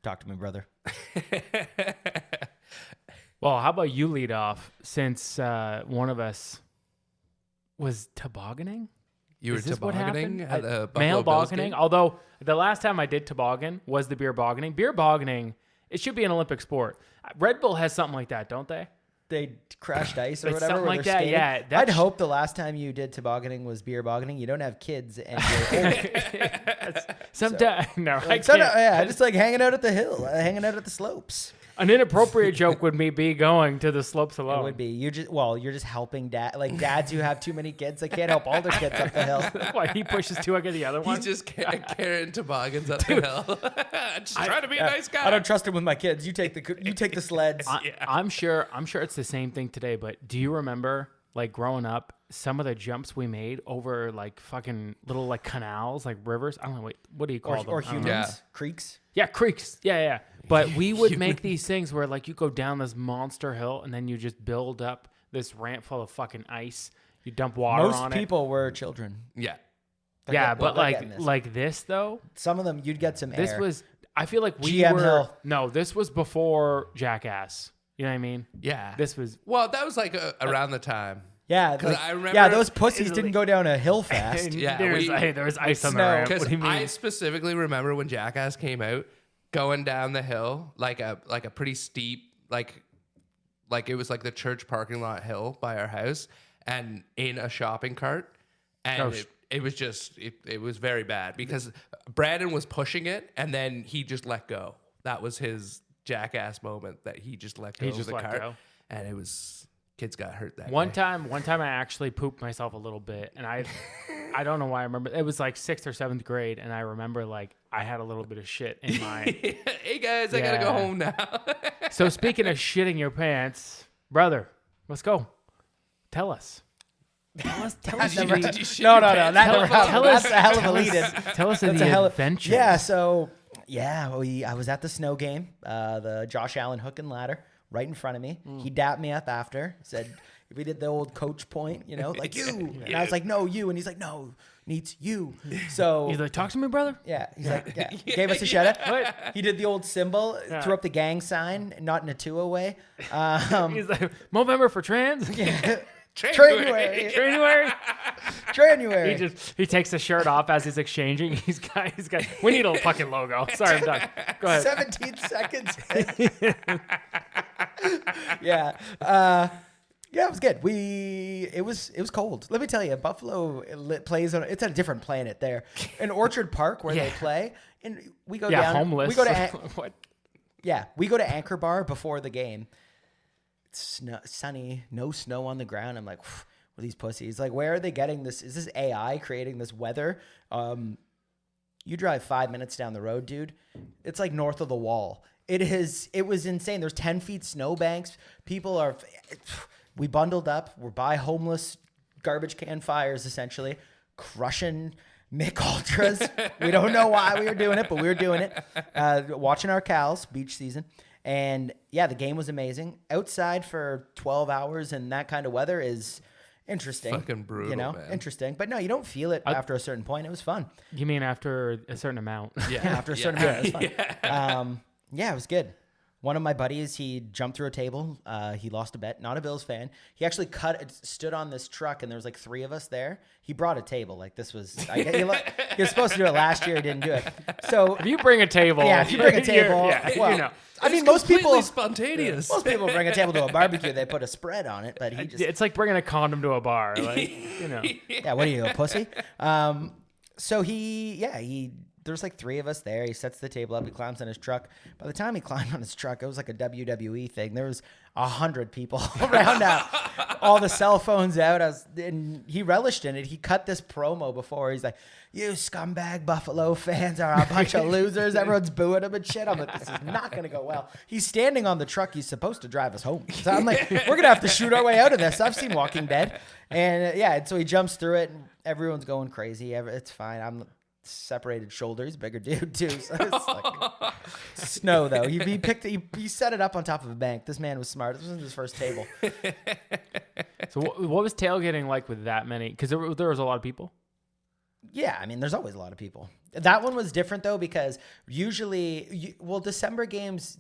Talk to me, brother. Well, how about you lead off since one of us was tobogganing? You were Is this what tobogganing happened? at the Buffalo Male Bills bogganing. game? Although the last time I did toboggan was the beer bogganing. Beer bogganing, it should be an Olympic sport. Red Bull has something like that, don't they? They crashed ice or It's whatever. something where like they're that, skating. yeah. I'd hope the last time you did tobogganing was beer bogganing. You don't have kids and you're old. Sometimes, no, I So, can't. yeah, just like hanging out at the hill, hanging out at the slopes. An inappropriate joke would be going to the slopes It alone. would be you're just helping dads who have too many kids. They can't help all their kids up the hill. Why he pushes two, I get the other one. He's just carrying toboggans up the hill. Just trying to be a nice guy. I don't trust him with my kids. You take the sleds. I'm sure it's the same thing today, but do you remember like growing up some of the jumps we made over like fucking little like canals, like rivers? I don't know what do you call them? Or I don't know. humans, Yeah. creeks. Yeah, creeks. Yeah. But we would make these things where like you go down this monster hill and then you just build up this ramp full of fucking ice. You dump water on Most it. people were children. Yeah. Yeah, Well, but they're getting this. like this though, Some of them you'd get some this air. was. I feel like we GM were. Hill. No, this was before Jackass. You know what I mean? Yeah. This was. Well, that was like around the time. Yeah, 'Cause like, I remember- yeah, those pussies didn't go down a hill fast. Yeah, there was ice on the snow. ramp. Because What do you mean? I specifically remember when Jackass came out, going down the hill like a pretty steep like it was like the church parking lot hill by our house, and in a shopping cart, and it was just it was very bad because Brandon was pushing it and then he just let go. That was his Jackass moment, that he just let go of the cart, and it was. Kids got hurt that One day. time I actually pooped myself a little bit, and I don't know why I remember. It was like 6th or 7th grade, and I remember like I had a little bit of shit in my. Hey guys, I gotta go home now. So speaking of shitting your pants, brother, let's go. Tell us. Tell us. Did you shit No, your pants? that never happened. tell us- That's a hell of a lead-in. Tell us of That's a the hell of adventure. Yeah, so I was at the snow game, the Josh Allen hook and ladder right in front of me. He dapped me up after, said we did the old coach point, like you. And I was like, no, you. And he's like, no, needs you. So He's like, talk to me, brother. yeah, he's like, yeah. He gave us a shout out. What? He did the old symbol, threw up the gang sign, not in a two-way. He's like, Movember for trans. January. He takes the shirt off as he's exchanging. He's got. We need a fucking logo. Sorry, I'm done. Go ahead. 17 seconds. Yeah. Yeah, it was good. It was cold. Let me tell you, Buffalo plays on. It's a different planet there. In Orchard Park where they play, and we go down. Homeless. We go to What? we go to Anchor Bar before the game. It's sunny, no snow on the ground. I'm like, what are these pussies? Like, where are they getting this? Is this AI creating this weather? You drive 5 minutes down the road, dude. It's like north of the wall. It was insane. There's 10 feet snowbanks. We bundled up. We're by homeless garbage can fires, essentially, crushing Mick Ultras. We don't know why we were doing it, but we were doing it. Watching our cows, beach season. And yeah, the game was amazing. Outside for 12 hours and that kind of weather is interesting. Fucking brutal, man. Interesting. But no, you don't feel it after a certain point. It was fun. You mean after a certain amount? Yeah, After a certain amount, it was fun. Yeah, it was good. One of my buddies, he jumped through a table. He lost a bet. Not a Bills fan. He actually stood on this truck, and there was like 3 of us there. He brought a table. Like this was, he was supposed to do it last year. He didn't do it. So If you bring a table, if you bring a table, well, I mean, most people spontaneous. Most people bring a table to a barbecue. They put a spread on it, but he just it's like bringing a condom to a bar. Like, yeah. What are you, a pussy? So there's like 3 of us there. He sets the table up. He climbs on his truck. By the time he climbed on his truck, it was like a WWE thing. There was 100 people around now. All the cell phones out. And he relished in it. He cut this promo before. He's like, you scumbag Buffalo fans are a bunch of losers. Everyone's booing him and shit. I'm like, this is not going to go well. He's standing on the truck. He's supposed to drive us home. So I'm like, we're going to have to shoot our way out of this. I've seen Walking Dead. And so he jumps through it. And everyone's going crazy. It's fine. I'm separated shoulders, bigger dude too. So it's like snow though. He set it up on top of a bank. This man was smart. This wasn't his first table. So what was tailgating like with that many? Because there was a lot of people. Yeah, I mean, there's always a lot of people. That one was different though because usually, December games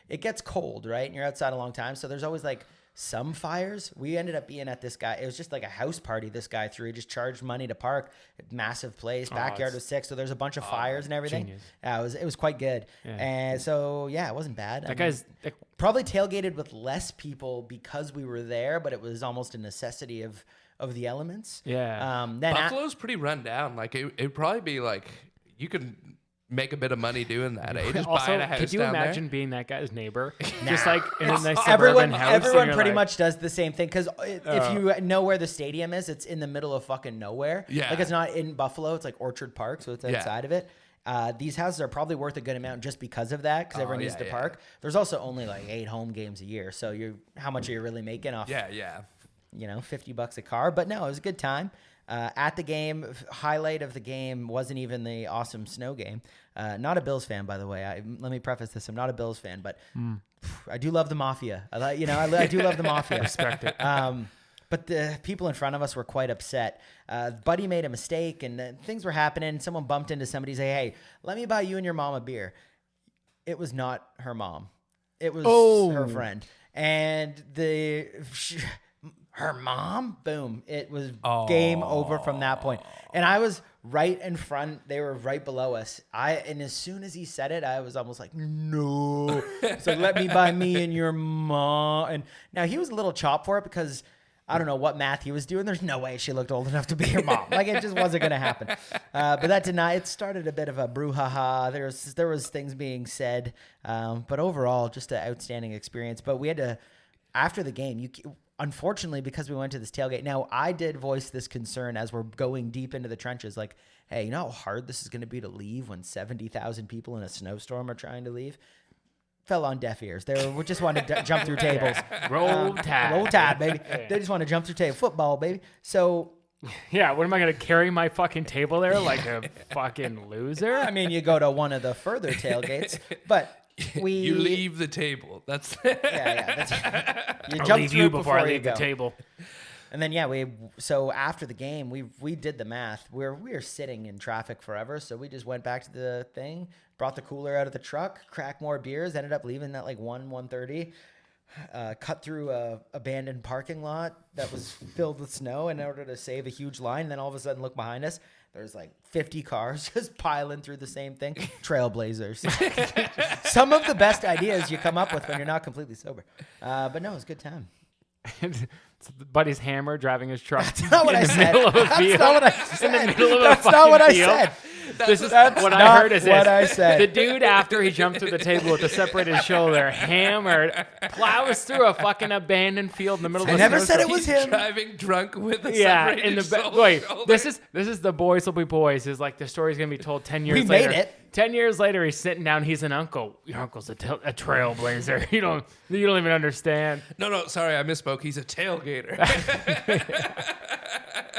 it gets cold, right? And you're outside a long time, so there's always like some fires. We ended up being at this guy. It was just like a house party this guy threw. He just charged money to park. Massive place. Backyard was sick, so there's a bunch of fires and everything. Genius. Yeah, it was quite good. Yeah. And so it wasn't bad. That guy's probably tailgated with less people because we were there, but it was almost a necessity of the elements. Yeah. Then Buffalo's pretty run down. Like it'd probably be like you could make a bit of money doing that. Just also, buying a house could you down imagine there. being that guy's neighbor? Just like in a nice everyone suburban house. and everyone you're pretty like, much does the same thing because if you know where the stadium is, it's in the middle of fucking nowhere. Yeah. Like it's not in Buffalo. It's like Orchard Park, so it's outside of it. These houses are probably worth a good amount just because of that, because everyone needs to park. There's also only like 8 home games a year, so how much are you really making off? Yeah. $50 a car. But no, it was a good time. At the game, highlight of the game wasn't even the awesome snow game. Not a Bills fan, by the way. Let me preface this: I'm not a Bills fan, but I do love the Mafia. I do love the Mafia. Respect it. But the people in front of us were quite upset. Buddy made a mistake, and things were happening. Someone bumped into somebody, say, "Hey, let me buy you and your mom a beer." It was not her mom. It was her friend, and her mom, boom, it was game over from that point. And I was right in front. They were right below us. And as soon as he said it, I was almost like, no. So let me buy me and your mom. And now he was a little chopped for it because I don't know what math he was doing. There's no way she looked old enough to be your mom. Like it just wasn't going to happen. But that did not, it started a bit of a brouhaha. There was things being said. But overall, just an outstanding experience. But we had to, after the game, unfortunately, because we went to this tailgate. Now, I did voice this concern as we're going deep into the trenches. Like, hey, you know how hard this is going to be to leave when 70,000 people in a snowstorm are trying to leave? Fell on deaf ears. We just wanted to jump through tables. Roll Tide. Roll Tide, baby. Yeah. They just want to jump through tables. Football, baby. So, Yeah, what am I going to carry my fucking table there like a fucking loser? I mean, you go to one of the further tailgates, but You leave the table. That's That's, you I'll jump leave through you it before I you leave the go. table. And then so after the game, we did the math. We were sitting in traffic forever, so we just went back to the thing, brought the cooler out of the truck, cracked more beers, ended up leaving at like 1:30. Cut through a abandoned parking lot that was filled with snow in order to save a huge line. And then all of a sudden, look behind us. There's like 50 cars just piling through the same thing. Trailblazers. Some of the best ideas you come up with when you're not completely sober. But no, it was a good time. It's Buddy's hammer driving his truck. That's not what I said. Middle of a That's field. not what I said. In the middle of That's a not what I fucking field. said. This is That's what I not heard is what this. I said. The dude, after he jumped through the table with the separated shoulder, hammered, plows through a fucking abandoned field in the middle of I a never said snowstorm. it was him. driving drunk with a Yeah, separated in the shoulder. wait. This is the boys will be boys. Is like the story's gonna be told 10 years We later. made it. 10 years later, he's sitting down. He's an uncle. Your uncle's a trailblazer. You don't even understand. No, sorry, I misspoke. He's a tailgater.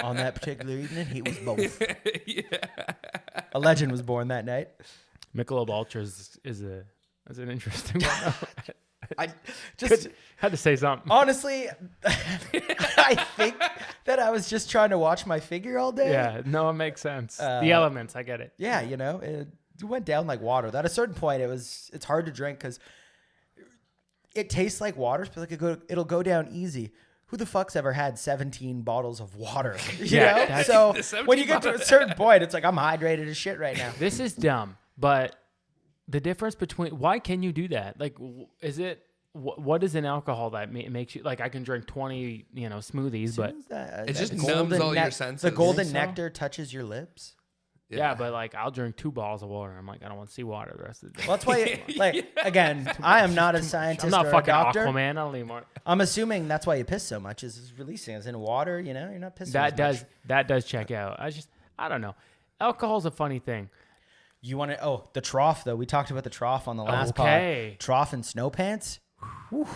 On that particular evening, he was both. A legend was born that night. Michelob Ultra is an interesting one. I just Had to say something. honestly, I think that I was just trying to watch my figure all day. Yeah, no, it makes sense. The elements, I get it. Yeah, it went down like water. At a certain point, it's hard to drink because it tastes like water, but like it'll go down easy. Who the fuck's ever had 17 bottles of water? You Yeah, know? The So 17 when you get to a certain point, it's like I'm hydrated as shit right now. This is dumb, but the difference between why can you do that? Like, is it what is an alcohol that makes you like? I can drink 20 smoothies, but It just golden numbs all your The senses. golden so? nectar touches your lips. yeah, but like I'll drink 2 bottles of water. I'm like, I don't want to see water the rest of the day. Well, that's why, again, I am not a scientist I'm not or a fucking doctor. Aquaman. I don't need more. I'm assuming that's why you piss so much is releasing. It's in water, you're not pissing as much. That does check out. I don't know. Alcohol's a funny thing. You want to, the trough, though. We talked about the trough on the last Okay. pod. Trough and snow pants. Whew.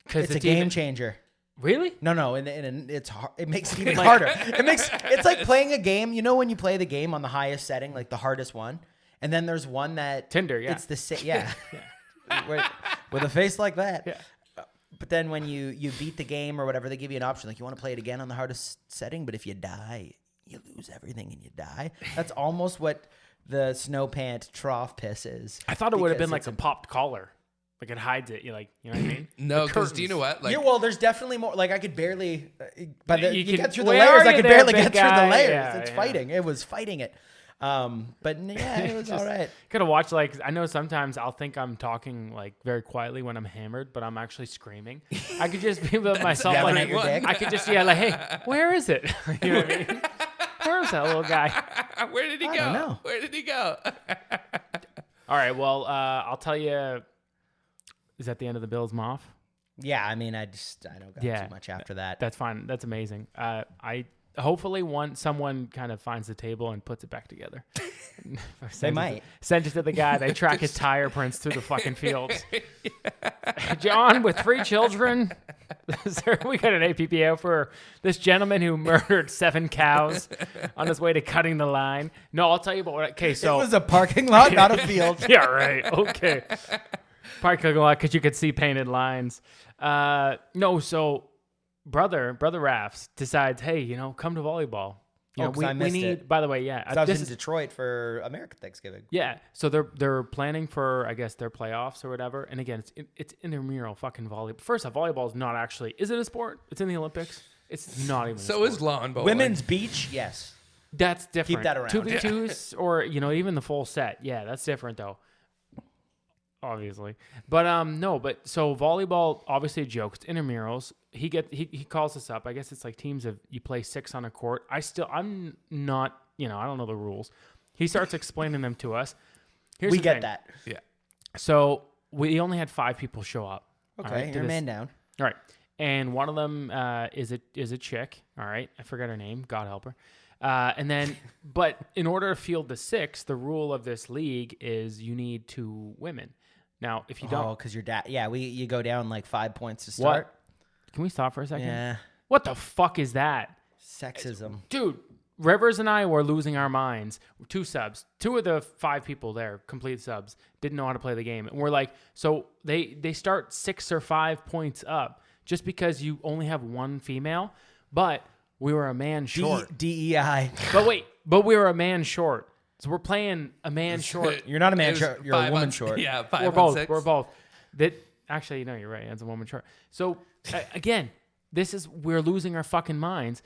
Because It's a game changer. Really? No, and it's hard. It makes it even harder. It's like playing a game. You know when you play the game on the highest setting, like the hardest one, and then there's one that Tinder, yeah. It's the same, yeah. with a face like that. Yeah. But then when you beat the game or whatever, they give you an option like you want to play it again on the hardest setting, but if you die, you lose everything and you die. That's almost what the snow pant trough piss is. I thought it would have been because like a popped collar. Like it hides it. You know what I mean? No, The because do you know curtains. what? Like, Well, there's definitely more. Like I could barely, you can- get through the where layers. are I you could there, barely big get through the guy? layers. Yeah, It's yeah. fighting. It was fighting it. But yeah, it was all right. Could have watched like I know sometimes I'll think I'm talking like very quietly when I'm hammered, but I'm actually screaming. I could just be with myself Yelling like at your dick? I could just like, hey, where is it? You know what I mean? Where's that little guy? where did he go? don't know. Where did he go? All right, well, I'll tell you. Is that the end of the Bills Moff? Yeah, I mean, I don't got Yeah. too much after that. That's fine. That's amazing. I hopefully someone kind of finds the table and puts it back together. They might. Send it to the guy. They track his tire prints through the fucking fields. John with 3 children. We got an APPO for this gentleman who murdered 7 cows on his way to cutting the line. No, I'll tell you about what. Okay, so It was a parking lot, not a field. yeah, right. Okay. Parking lot because you could see painted lines. No, so brother Rafts decides, hey, come to volleyball. You know, 'cause I missed need. it. By the way, yeah, 'Cause I was this in is Detroit for American Thanksgiving. yeah. So they're planning for I guess their playoffs or whatever. And again, it's intramural fucking volleyball. First off, volleyball is not actually. Is it a sport? It's in the Olympics. It's not even. So a is sport. lawn bowling. Women's beach, yes. That's different. that around. 2v2s or even the full set. Yeah, that's different though. Obviously. But no, but so volleyball obviously a joke. It's intramurals. He calls us up. I guess it's like teams of you play 6 on a court. I'm not, I don't know the rules. He starts explaining them to us. Here's We the get thing. that. Yeah. So we only had 5 people show up. Okay, all right, to you're a this- man down. All right. And one of them is a chick. All right. I forgot her name. God help her. And then, but in order to field the 6, the rule of this league is you need 2 women. Now, if you Oh, don't, because your dad. Yeah, you go down like 5 points to start. can we stop for a second? Yeah, What the fuck is that? sexism. Dude, Rivers and I were losing our minds. 2 subs. 2 of the 5 people there, complete subs, didn't know how to play the game. And we're like, so they start 6 or 5 points up just because you only have 1 female, but we were a man short. DEI. But we were a man short. So we're playing a man short. You're not a man It was short. You're a 5 woman on- short. Yeah, 5 We're on both. 6. We're both. That actually, you're right. It's a woman short. So again, we're losing our fucking minds.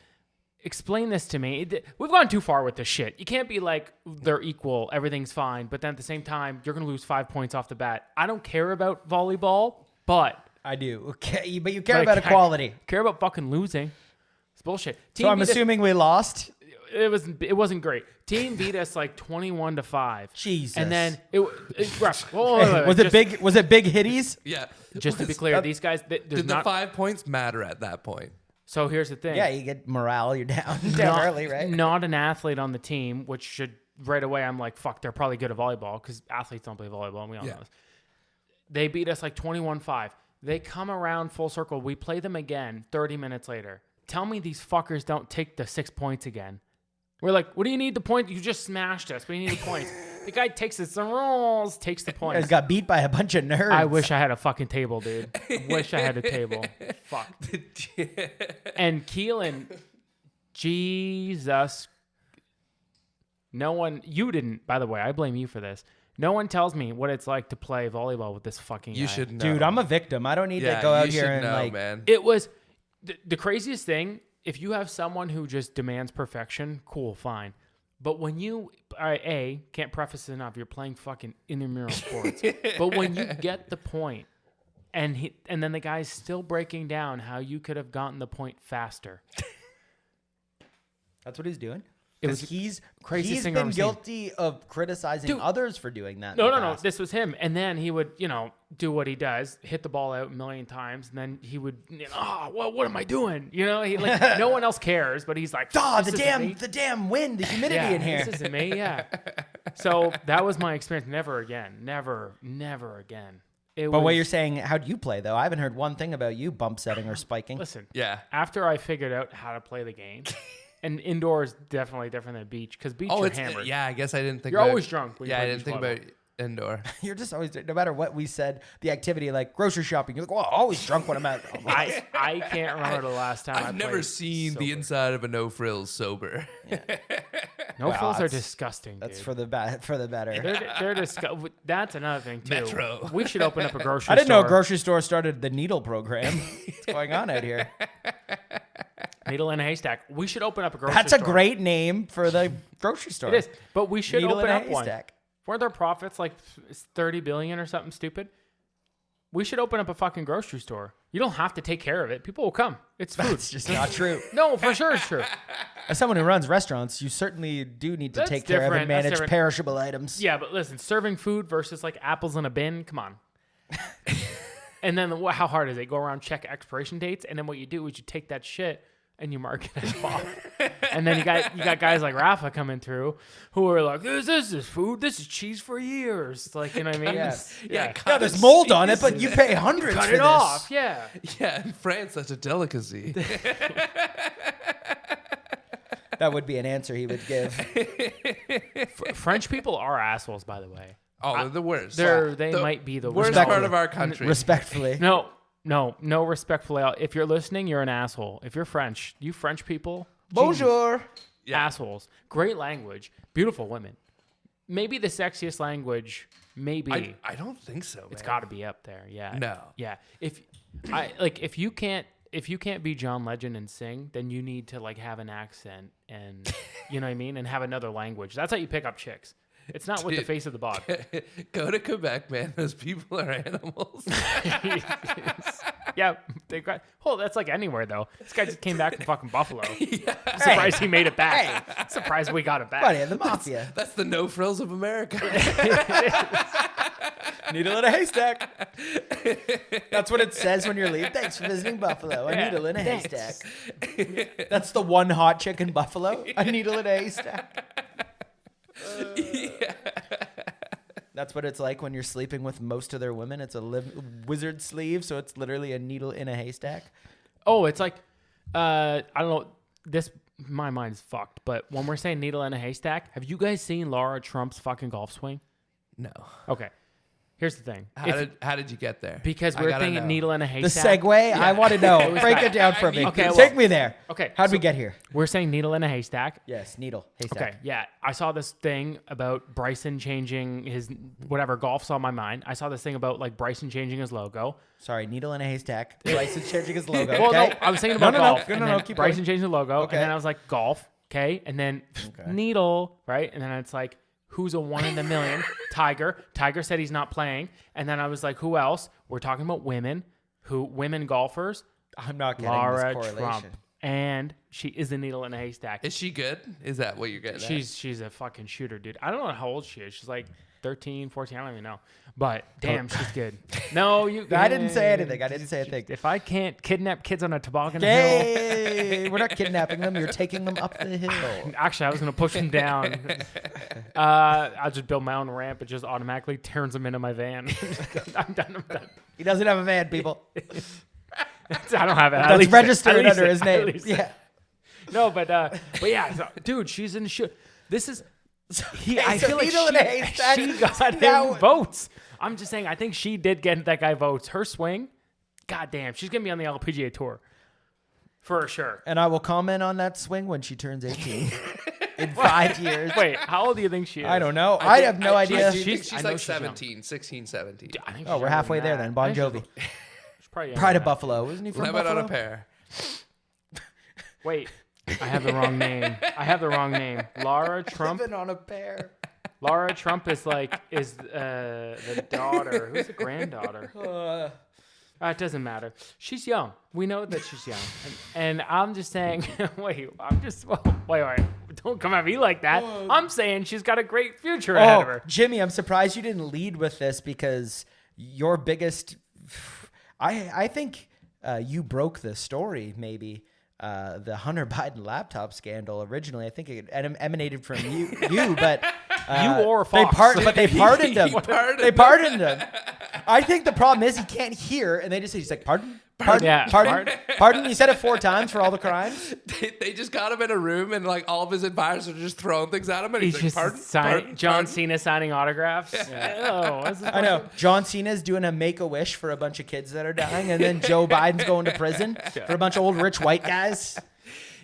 Explain this to me. We've gone too far with this shit. You can't be like they're equal, everything's fine, but then at the same time you're gonna lose 5 points off the bat. I don't care about volleyball, but I do. Okay, but you care I about equality. care about fucking losing. It's bullshit. So I'm beat us- assuming we lost. it wasn't great. Team beat us like 21-5. Jesus. And then rough. Wait, Was it big? Was it big hitties? Yeah. Just to be clear, these guys there's Did the not. 5 points matter at that point? So here's the thing. Yeah, you get morale. You're down, down not, early, right? Not an athlete on the team, which should right away. I'm like, fuck, they're probably good at volleyball because athletes don't play volleyball. And we all know this. They beat us like 21-5. They come around full circle. We play them again 30 minutes later. Tell me these fuckers don't take the 6 points again. We're like, what do you need the point? You just smashed us. What do you need the points? The guy takes his rolls, takes the You points. guys got beat by a bunch of nerds. I wish I had a fucking table, dude. Wish I had a table. Fuck. And Keelan, Jesus. No one, you didn't, by the way, I blame you for this. No one tells me what it's like to play volleyball with this fucking guy. You should know. Dude, I'm a victim. I don't need to go out you here should and know, like. man. It was the craziest thing. If you have someone who just demands perfection, cool, fine. But when you, can't preface it enough, you're playing fucking intramural sports. But when you get the point, and then the guy's still breaking down how you could have gotten the point faster. That's what he's doing. It Because was he's craziest thing I've been ever seen. guilty of criticizing Dude. others for doing that. in No. the past. This was him. And then he would, do what he does, hit the ball out a million times. And then he would, what am I doing? He like, no one else cares, but he's like, Ah, this the isn't me. damn wind, the humidity in here. This isn't me. Yeah. So that was my experience. Never again. Never again. But what you're saying, how do you play though? I haven't heard one thing about you bump setting or spiking. Listen. Yeah. After I figured out how to play the game, and indoor is definitely different than beach because beach Oh, you're it's hammered. yeah. I guess I didn't think. You're about always drunk when you Yeah, play I didn't beach think volleyball. about indoor. You're just always, no matter what we said, the activity like grocery shopping. You're like, well, always drunk when I'm out. I can't remember the last time I've never seen the inside of a no frills sober. No frills are disgusting. That's dude. for the better. They're that's another thing too. Metro. We should open up a grocery store. I didn't know a grocery store started the needle program. What's going on out here? Needle in a haystack. We should open up a grocery That's store. a great name for the grocery store. It is, but we should Needle open in a up one. haystack. Weren't their profits like 30 billion or something stupid? We should open up a fucking grocery store. You don't have to take care of it. People will come. It's food. That's just not true. No, for sure it's true. As someone who runs restaurants, you certainly do need to That's take care of different. and That's manage different. perishable items. Yeah, but listen, serving food versus like apples in a bin, come on. And then how hard is it? Go around, check expiration dates, and then what you do is you take that shit and you mark it as off. And then you got guys like Rafa coming through who are like, this is food. This is cheese for years. It's like, you know what I mean? Yes. Yeah. Yeah, there's mold on it, but you pay hundreds Cut for it this. off. Yeah. Yeah, in France, that's a delicacy. That would be an answer he would give. French people are assholes, by the way. Oh, they're the worst. They might be the worst worst. part of our country. Respectfully. No, respectfully. If you're listening, you're an asshole. If you're French, you French people, Bonjour. Yeah. assholes. Great language, beautiful women. Maybe the sexiest language. Maybe I don't think so, man. it's got to be up there. Yeah. No. Yeah. If you can't be John Legend and sing, then you need to like have an accent and you know what I mean, and have another language. That's how you pick up chicks. It's not with the face of the bog. Go to Quebec, man. Those people are animals. Yeah, they got. Oh, that's like anywhere though. This guy just came back from fucking Buffalo. Yeah. Surprised he made it back. Surprised we got it back. Buddy, the Mafia. That's the no frills of America. Needle in a haystack. That's what it says when you're leaving. Thanks for visiting Buffalo. A needle in a haystack. That's the one hot chick in Buffalo. A needle in a haystack. Yeah. That's what it's like when you're sleeping with most of their women. It's a wizard sleeve, so it's literally a needle in a haystack. Oh, it's like, I don't know. My mind's fucked. But when we're saying needle in a haystack, have you guys seen Laura Trump's fucking golf swing? No. Okay. Here's the thing. How did you get there? Because we're thinking needle in a The haystack. segue, I want to know. Break it down for me. Okay, Take me there. Okay. How'd so we get here? We're saying needle in a haystack. Yes, needle, haystack. Okay, yeah. I saw this thing about Bryson changing his whatever. Golf's on my mind. I saw this thing about like Bryson changing his logo. Sorry, needle in a haystack. Bryson changing his logo. Well, okay? no, I was thinking about golf. No, and no, then no, keep Bryson going. changing the logo, Okay. and then I was like golf, okay, and then needle, right, and then it's like who's a 1 in a million? Tiger. Tiger said he's not playing, and then I was like, who else? We're talking about women, women golfers. I'm not getting Laura this Trump, correlation. and she is a needle in a haystack. Is she good? Is that what you're getting at? She's a fucking shooter, dude. I don't know how old she is. She's like 13, 14. I don't even know. But damn, she's good. No, I didn't say anything. I didn't say a thing. If I can't kidnap kids on a toboggan Hey, we're not kidnapping them. You're taking them up the hill. hill. Actually, I was going to push them down. I'll just build my own ramp. It just automatically turns them into my van. I'm done. He doesn't have a van, people. I don't have it. That's registered under his name. Yeah. No, but yeah, so, dude, she's in the shoot. This is. I so feel like needle in a haystack, she got that him one- votes. I'm just saying, I think she did get that guy votes. Her swing, goddamn, she's gonna be on the LPGA tour for sure. And I will comment on that swing when she turns 18 in 5 years. Wait, how old do you think she is? I don't know. I have no idea. She's I know like she's young. 17, 16, 17. I think Oh, she's we're halfway younger there than then. that. Bon I think Jovi. She's probably younger Pride than of that. Buffalo. Isn't he from Lemon Buffalo? on a pear. Wait, I have the wrong name. Laura Trump. Living on a pear. Laura Trump is the daughter. Who's the granddaughter? It doesn't matter. She's young. We know that she's young. And I'm just saying, wait, don't come at me like that. I'm saying she's got a great future ahead of her. Jimmy, I'm surprised you didn't lead with this because your biggest... I think you broke the story, maybe. The Hunter Biden laptop scandal originally. I think it emanated from you, but... You or Fox. They pardoned him. He pardoned They pardoned him. I think the problem is he can't hear, and they just say, he's like, pardon? Pardon? Yeah. Pardon? You said it 4 times for all the crimes? They just got him in a room and like all of his advisors are just throwing things at him and He's he's, just like, pardon? signing. John Pardon? Cena signing autographs. Oh, what's this I know. John Cena's doing a Make-A-Wish for a bunch of kids that are dying, and then Joe Biden's going to prison for a bunch of old rich white guys.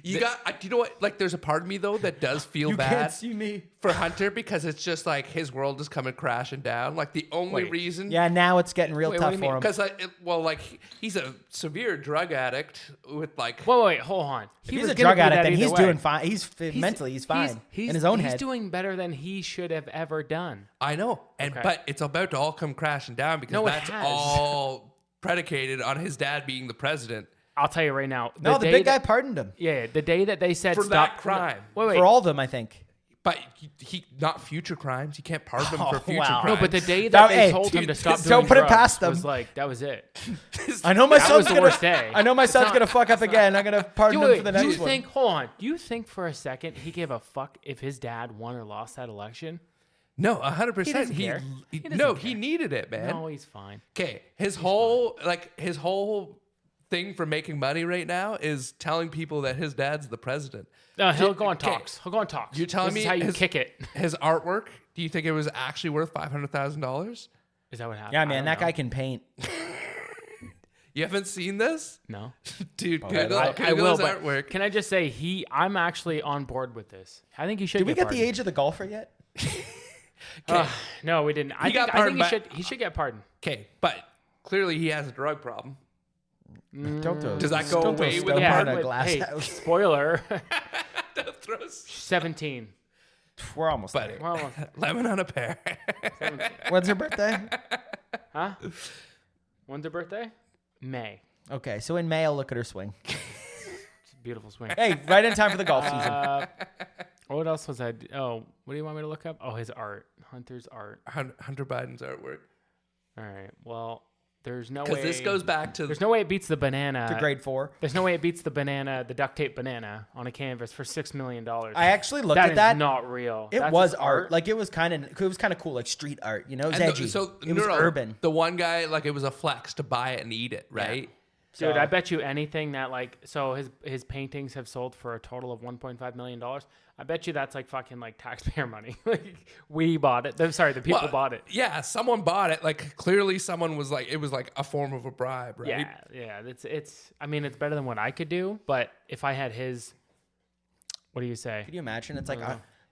You know what? Like, there's a part of me though that does feel You bad can't see me. for Hunter because it's just like his world is coming crashing down. Like the only Wait. reason, Yeah, now it's getting real Wait, tough what do you for him. because he's a severe drug addict with like. Wait, hold on. If He he's was a gonna drug be addict, that then he's either way. doing fine. He's mentally fine in his own head. He's doing better than he should have ever done. I know, Okay. but it's about to all come crashing down because No, it that's has. all predicated on his dad being the president I'll tell you right now. No, the day big guy that- pardoned him Yeah, the day that they said for stop that crime. Wait. for all of them, I think. But he not future crimes. You can't pardon him for Oh, future wow. crimes. No, but the day That- that they hey, told him dude, to stop don't doing put it drugs past them. was like, that was it. I know my That son's was the gonna. worst day. I know my son's not- gonna fuck up again. I'm gonna pardon him for the do you next one. think? Hold on. Do you think for a second he gave a fuck if his dad won or lost that election? no, 100%. doesn't care. He doesn't No, care. he needed it, man. No, he's fine. Okay, his whole thing for making money right now is telling people that his dad's the president. No, he'll go on Okay. talks. He'll go on talks. You're telling this me is how you his- kick it. His artwork, do you think it was actually worth $500,000? Is that what happened? Yeah, I man, don't that know. guy can paint. You haven't seen this? No, Dude, Oh, Google, I Google will. his But artwork. can I just say I'm actually on board with this. I think he should. Did we get the pardoned. age of the golfer yet? No, we didn't. I got think pardoned, he should get pardoned. Okay, but clearly he has a drug problem. Don't throw. Does that go don't throw away with stone the Yeah, in a but, glass hey, house. spoiler. Don't throw s- 17. We're almost But there. We're almost lemon on a pear. When's her birthday? Huh? When's her birthday? May. Okay, so in May I'll look at her swing. It's a beautiful swing. Hey, right in time for the golf season. What else was I? Oh, what do you want me to look up? Oh, his art. Hunter's art. Hunter Biden's artwork. All right. Well, there's no way. Because this goes back to There's no way it beats the banana. To grade 4. There's no way it beats the banana, the duct tape banana on a canvas for $6 million. I actually looked That at is that. not real. It That's was his art. Like it was kind of cool, like street art. You know, it was And edgy. so it was urban. The one guy, like, it was a flex to buy it and eat it, right? Dude, So- I bet you anything that his paintings have sold for a total of $1.5 million. I bet you that's like fucking like taxpayer money. Like we bought it. The people Well, bought it. Yeah, someone bought it. Like, clearly someone was like, it was like a form of a bribe, right? Yeah. It's. I mean, it's better than what I could do. But if I had his, what do you say? Could you imagine? It's like,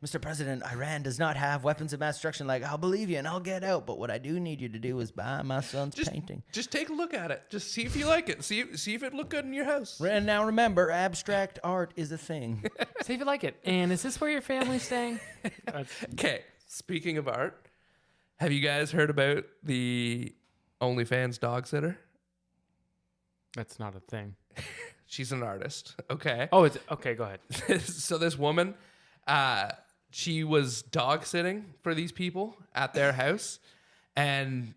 Mr. President, Iran does not have weapons of mass destruction. Like, I'll believe you and I'll get out. But what I do need you to do is buy my son's painting. Just take a look at it. Just see if you like it. See if it look good in your house. And now remember, abstract art is a thing. See if you like it. And is this where your family's staying? Okay, speaking of art, have you guys heard about the OnlyFans dog sitter? That's not a thing. She's an artist. Okay. Oh, it's okay. Go ahead. So this woman, she was dog sitting for these people at their house, and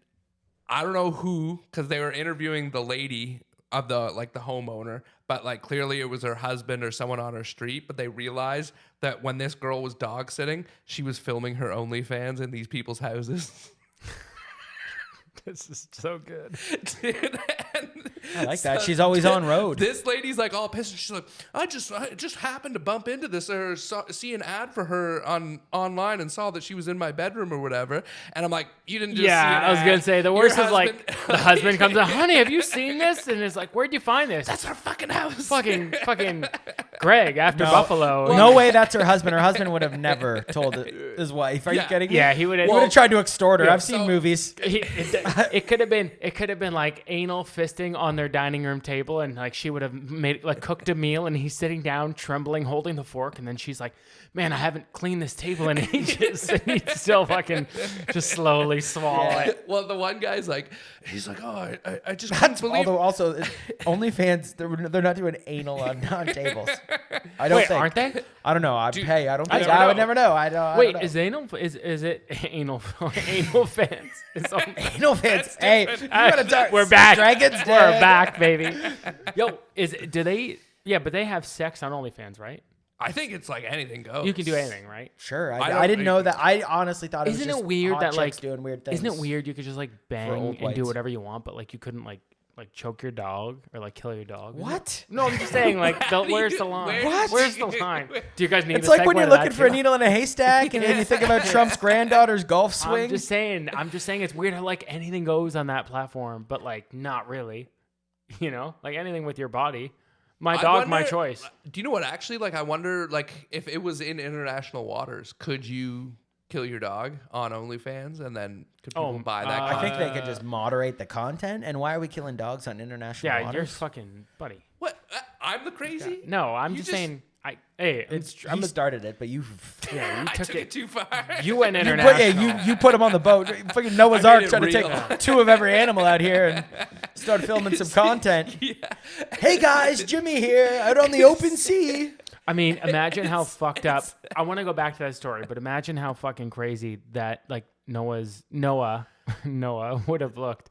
I don't know who, because they were interviewing the lady of the homeowner, but like clearly it was her husband or someone on her street. But they realized that when this girl was dog sitting, she was filming her OnlyFans in these people's houses. This is so good. Dude, I like that. She's always on road. This lady's like all pissed. She's like, I just happened to bump into this or see an ad for her online and saw that she was in my bedroom or whatever. And I'm like, you didn't just see an I was ad. gonna say the Your worst is like husband- the husband comes up, honey, have you seen this? And it's like, where'd you find this? That's our fucking house. fucking Greg after No. Buffalo. No way that's her husband. Her husband would have never told his wife. Are you Yeah. kidding me? Yeah, he would have. He would have tried to extort her. Yeah, I've seen so- movies. It could have been like anal fisting on their dining room table, and like she would have made like cooked a meal, and he's sitting down trembling holding the fork, and then she's like, man, I haven't cleaned this table in ages, and he'd still fucking just slowly swallow it. Well, the one guy's like, he's like, oh, I just couldn't That's believe. although also OnlyFans, they're not doing anal on tables. I don't Wait, think. aren't they? I don't know. I don't think. never I would know. never know. I don't. Wait, know. is it anal anal fans? It's on- anal fans? Hey, you gotta start. We're back. Dragons. We're dead. back, baby. Yo, do they? Yeah, but they have sex on OnlyFans, right? I think it's like anything goes. You can do anything, right? Sure. I I don't didn't know think- that. I honestly thought it was Isn't just it weird hot that chicks like doing weird things. Isn't it weird you could just like bang old and do whites. whatever you want, but like you couldn't like like choke your dog or like kill your dog. What? No, I'm just saying like where's the line? What? Where's the line? Do you guys need? It's a like when segue you're to looking that for a too? needle in a haystack, and then you think about Trump's granddaughter's golf swing. I'm just saying it's weird how like anything goes on that platform, but like not really. You know, like anything with your body. My dog, my choice. Do you know what? Actually, like I wonder, like if it was in international waters, could you kill your dog on OnlyFans, and then could people buy that? I think they could just moderate the content. And why are we killing dogs on international Yeah, waters? you're fucking buddy. What? I'm the crazy? No, I'm You just just- saying. He started it, but you Yeah, you I took it too far. You went put, international. you put him on the boat. Fucking Noah's I made Ark it trying to real. take 2 of every animal out here and start filming some content. Yeah. Hey guys, Jimmy here, out on the open sea. I mean, imagine how fucked up. I want to go back to that story, but imagine how fucking crazy that like Noah would have looked.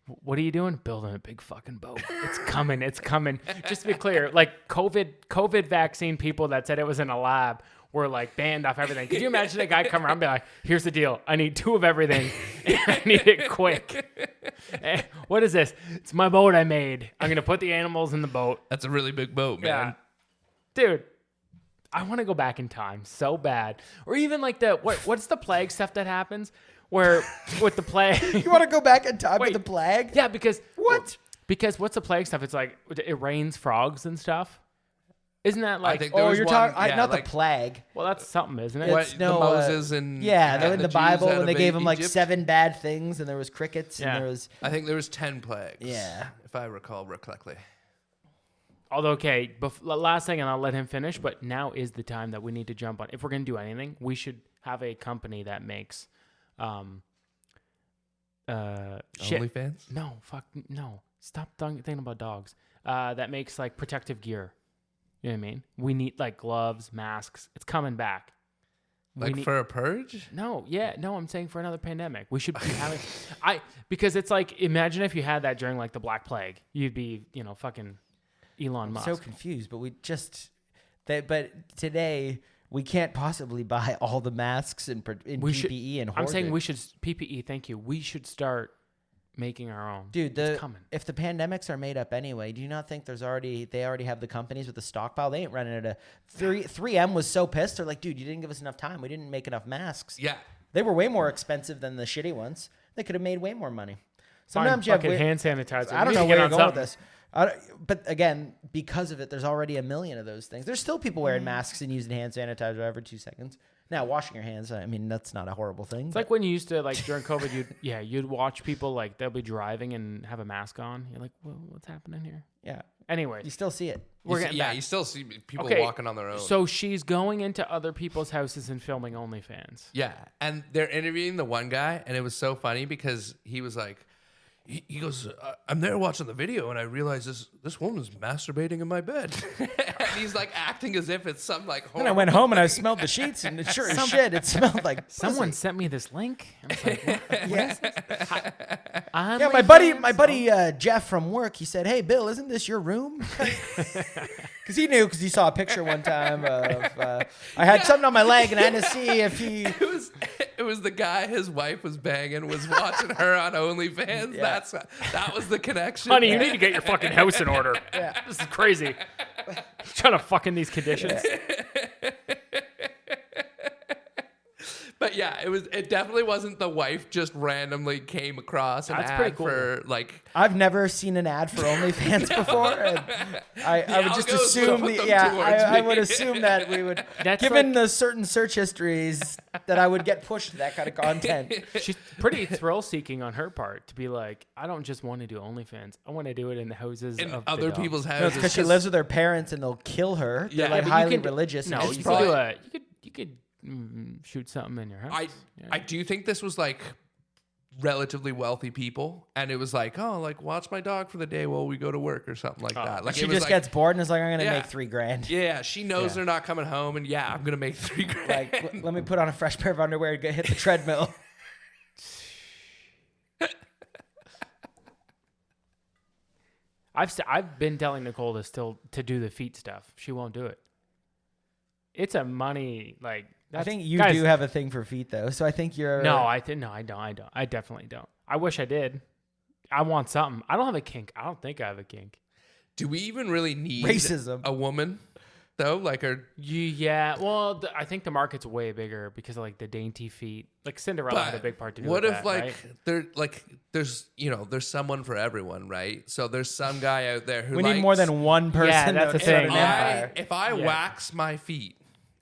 What are you doing? Building a big fucking boat. It's coming. It's coming. Just to be clear, like COVID vaccine people that said it was in a lab were like banned off everything. Could you imagine a guy come around and be like, here's the deal. I need 2 of everything. And I need it quick. What is this? It's my boat I made. I'm going to put the animals in the boat. That's a really big boat, man. Yeah. Dude, I want to go back in time so bad. Or even like what's the plague stuff that happens where with the plague? You want to go back in time Wait. with the plague? Yeah, because What? Because what's the plague stuff? It's like it rains frogs and stuff. Isn't that like? think there Oh, was you're one- talking yeah, not like- the plague. Well, that's something, isn't it? What, It's the no, Moses and Yeah, they're in the Jews Bible out when they of gave him like Egypt? 7 bad things, and there was crickets, Yeah. and there was I think there was 10 plagues. Yeah. If I recall correctly. Although, okay, last thing, and I'll let him finish. But now is the time that we need to jump on. If we're gonna do anything, we should have a company that makes, shit. OnlyFans? No, fuck no. Stop thinking about dogs. That makes like protective gear. You know what I mean? We need like gloves, masks. It's coming back. Like for a purge? No, I'm saying for another pandemic. We should be having because it's like imagine if you had that during like the Black Plague. You'd be, fucking Elon Musk. so confused. But but today we can't possibly buy all the masks and PPE and I'm saying hoard it. we should PPE, thank you. We should start making our own. Dude, it's coming. if the pandemics are made up anyway, do you not think they already have the companies with the stockpile? They ain't running out of 3M was so pissed. They're like, dude, you didn't give us enough time. We didn't make enough masks. Yeah. They were way more expensive than the shitty ones. They could have made way more money. Fine, Sometimes you have fucking hand sanitizer. I don't We know need to where get you're on going with something. this. But again, because of it, there's already 1 million of those things. There's still people wearing masks and using hand sanitizer every 2 seconds. Now, washing your hands, I mean, that's not a horrible thing. It's like when you used to like during COVID, you'd watch people like they'll be driving and have a mask on. You're like, well, what's happening here? yeah, Anyways, you still see it. we're getting back. You still see people Okay, walking on their own. So she's going into other people's houses and filming OnlyFans. Yeah, and they're interviewing the one guy, and it was so funny because he was like, he goes, I'm there watching the video, and I realize this woman's masturbating in my bed, and he's like acting as if it's some like. Then I went home and I smelled the sheets, and sure as shit, it smelled like Someone pussy. sent me this link. I was like, what? Yeah, Yeah, my buddy Jeff from work. He said, "Hey, Bill, isn't this your room?" Because he knew, because he saw a picture one time of I had something on my leg, and I had to see if he. It was the guy his wife was banging was watching her on OnlyFans. Yeah. That was the connection. Honey, you need to get your fucking house in order. Yeah. This is crazy. Trying to fuck in these conditions. But yeah, it definitely wasn't the wife just randomly came across an That's ad pretty cool. for like. I've never seen an ad for OnlyFans before. And I would just algos assume put them I towards would me. assume that we would, That's given like- the certain search histories, that I would get pushed to that kind of content. She's pretty thrill-seeking on her part to be like, I don't just want to do OnlyFans. I want to do it in the houses In of other the dogs. people's No, it's houses. because she lives with her parents and they'll kill her. They're Yeah, like but you highly can do- religious. No, and you it's could probably- do you could shoot something in your house. I do think this was like relatively wealthy people, and it was like, oh, like watch my dog for the day while we go to work or something like that. Like She it was just like, gets bored and is like, I'm gonna Yeah. make $3,000. yeah, she knows Yeah. they're not coming home, and yeah, I'm gonna make $3,000. Like, let me put on a fresh pair of underwear and hit the treadmill. I've been telling Nicole to do the feet stuff. She won't do it. It's a money like. I think you guys, do have a thing for feet, though. So I think you're. No, I don't. I definitely don't. I wish I did. I want something. I don't have a kink. I don't think I have a kink. Do we even really need Racism. a woman though? Like, Yeah. Well, I think the market's way bigger because of like the dainty feet. Like Cinderella had a big part to do what with if that, there's someone for everyone, right? So there's some guy out there who We need more than one person. Yeah, that's to the start thing. an empire. If I wax my feet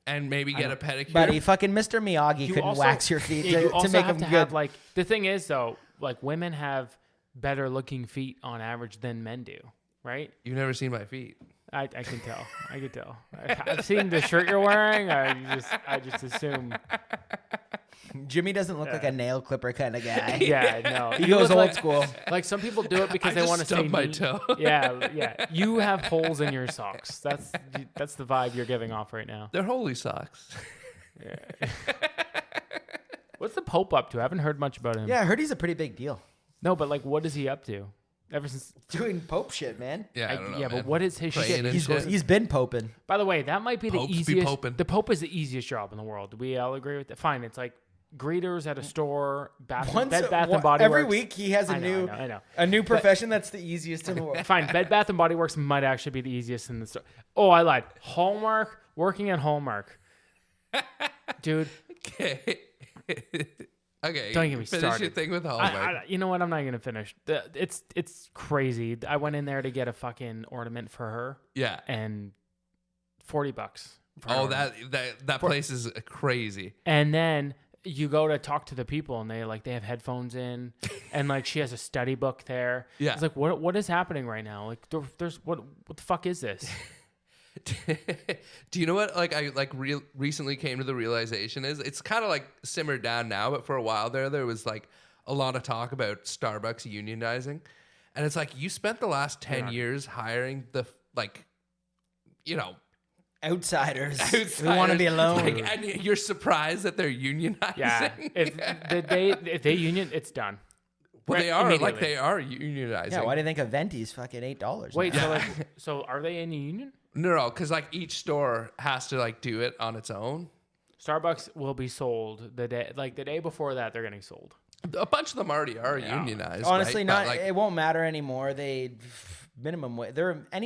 and maybe get a pedicure, Buddy, fucking Mr. Miyagi couldn't also- wax your feet Yeah, you to also make have them to good. have like the thing is though, like women have better looking feet on average than men do, right? you've never seen my feet. I can tell. I can tell. I've seen the shirt you're wearing. I just assume. Jimmy doesn't look like a nail clipper kind of guy. Yeah, no. He You goes look old like, school. Like some people do it because I they just want to stay stubbed my neat. toe. Yeah. You have holes in your socks. That's the vibe you're giving off right now. They're holy socks. What's the Pope up to? I haven't heard much about him. Yeah, I heard he's a pretty big deal. No, but like, what is he up to? Ever since. Doing Pope shit, man. Yeah, I don't know, Yeah, but man. what is his Praying shit? and He's, shit. he's been poping. By the way, that might be the Popes be easiest. poping. The Pope is the easiest job in the world. Do we all agree with that? Fine. It's like greeters at a store, Bed Bath and Body every Works. week he has I know. a new profession that's the easiest in the world. Fine. Bed Bath and Body Works might actually be the easiest in the store. Oh, I lied. Hallmark. Working at Hallmark. Dude. Okay. Okay. Don't get me Finish your started. thing with Hallmark. You know what? I'm not gonna finish. It's crazy. I went in there to get a fucking ornament for her, yeah. and $40. for her Oh, ornament. that place is crazy. And then you go to talk to the people, and they have headphones in, and like she has a study book there. Yeah. It's like what is happening right now? Like there's what the fuck is this? Do you know what I recently came to the realization is it's kind of like simmered down now, but for a while there was like a lot of talk about Starbucks unionizing, and it's like you spent the last 10 years hiring the Outsiders who want to be alone. and you're surprised that they're unionizing. Yeah, if they union, it's done. Well, Right, they are immediately. like they are unionizing. Yeah, why do you think a venti's fucking $8? Wait, now? so are they in a union? No, because like each store has to like do it on its own. Starbucks will be sold the day before that they're getting sold. A bunch of them already are unionized. Honestly, right? not. But, like, It won't matter anymore. Any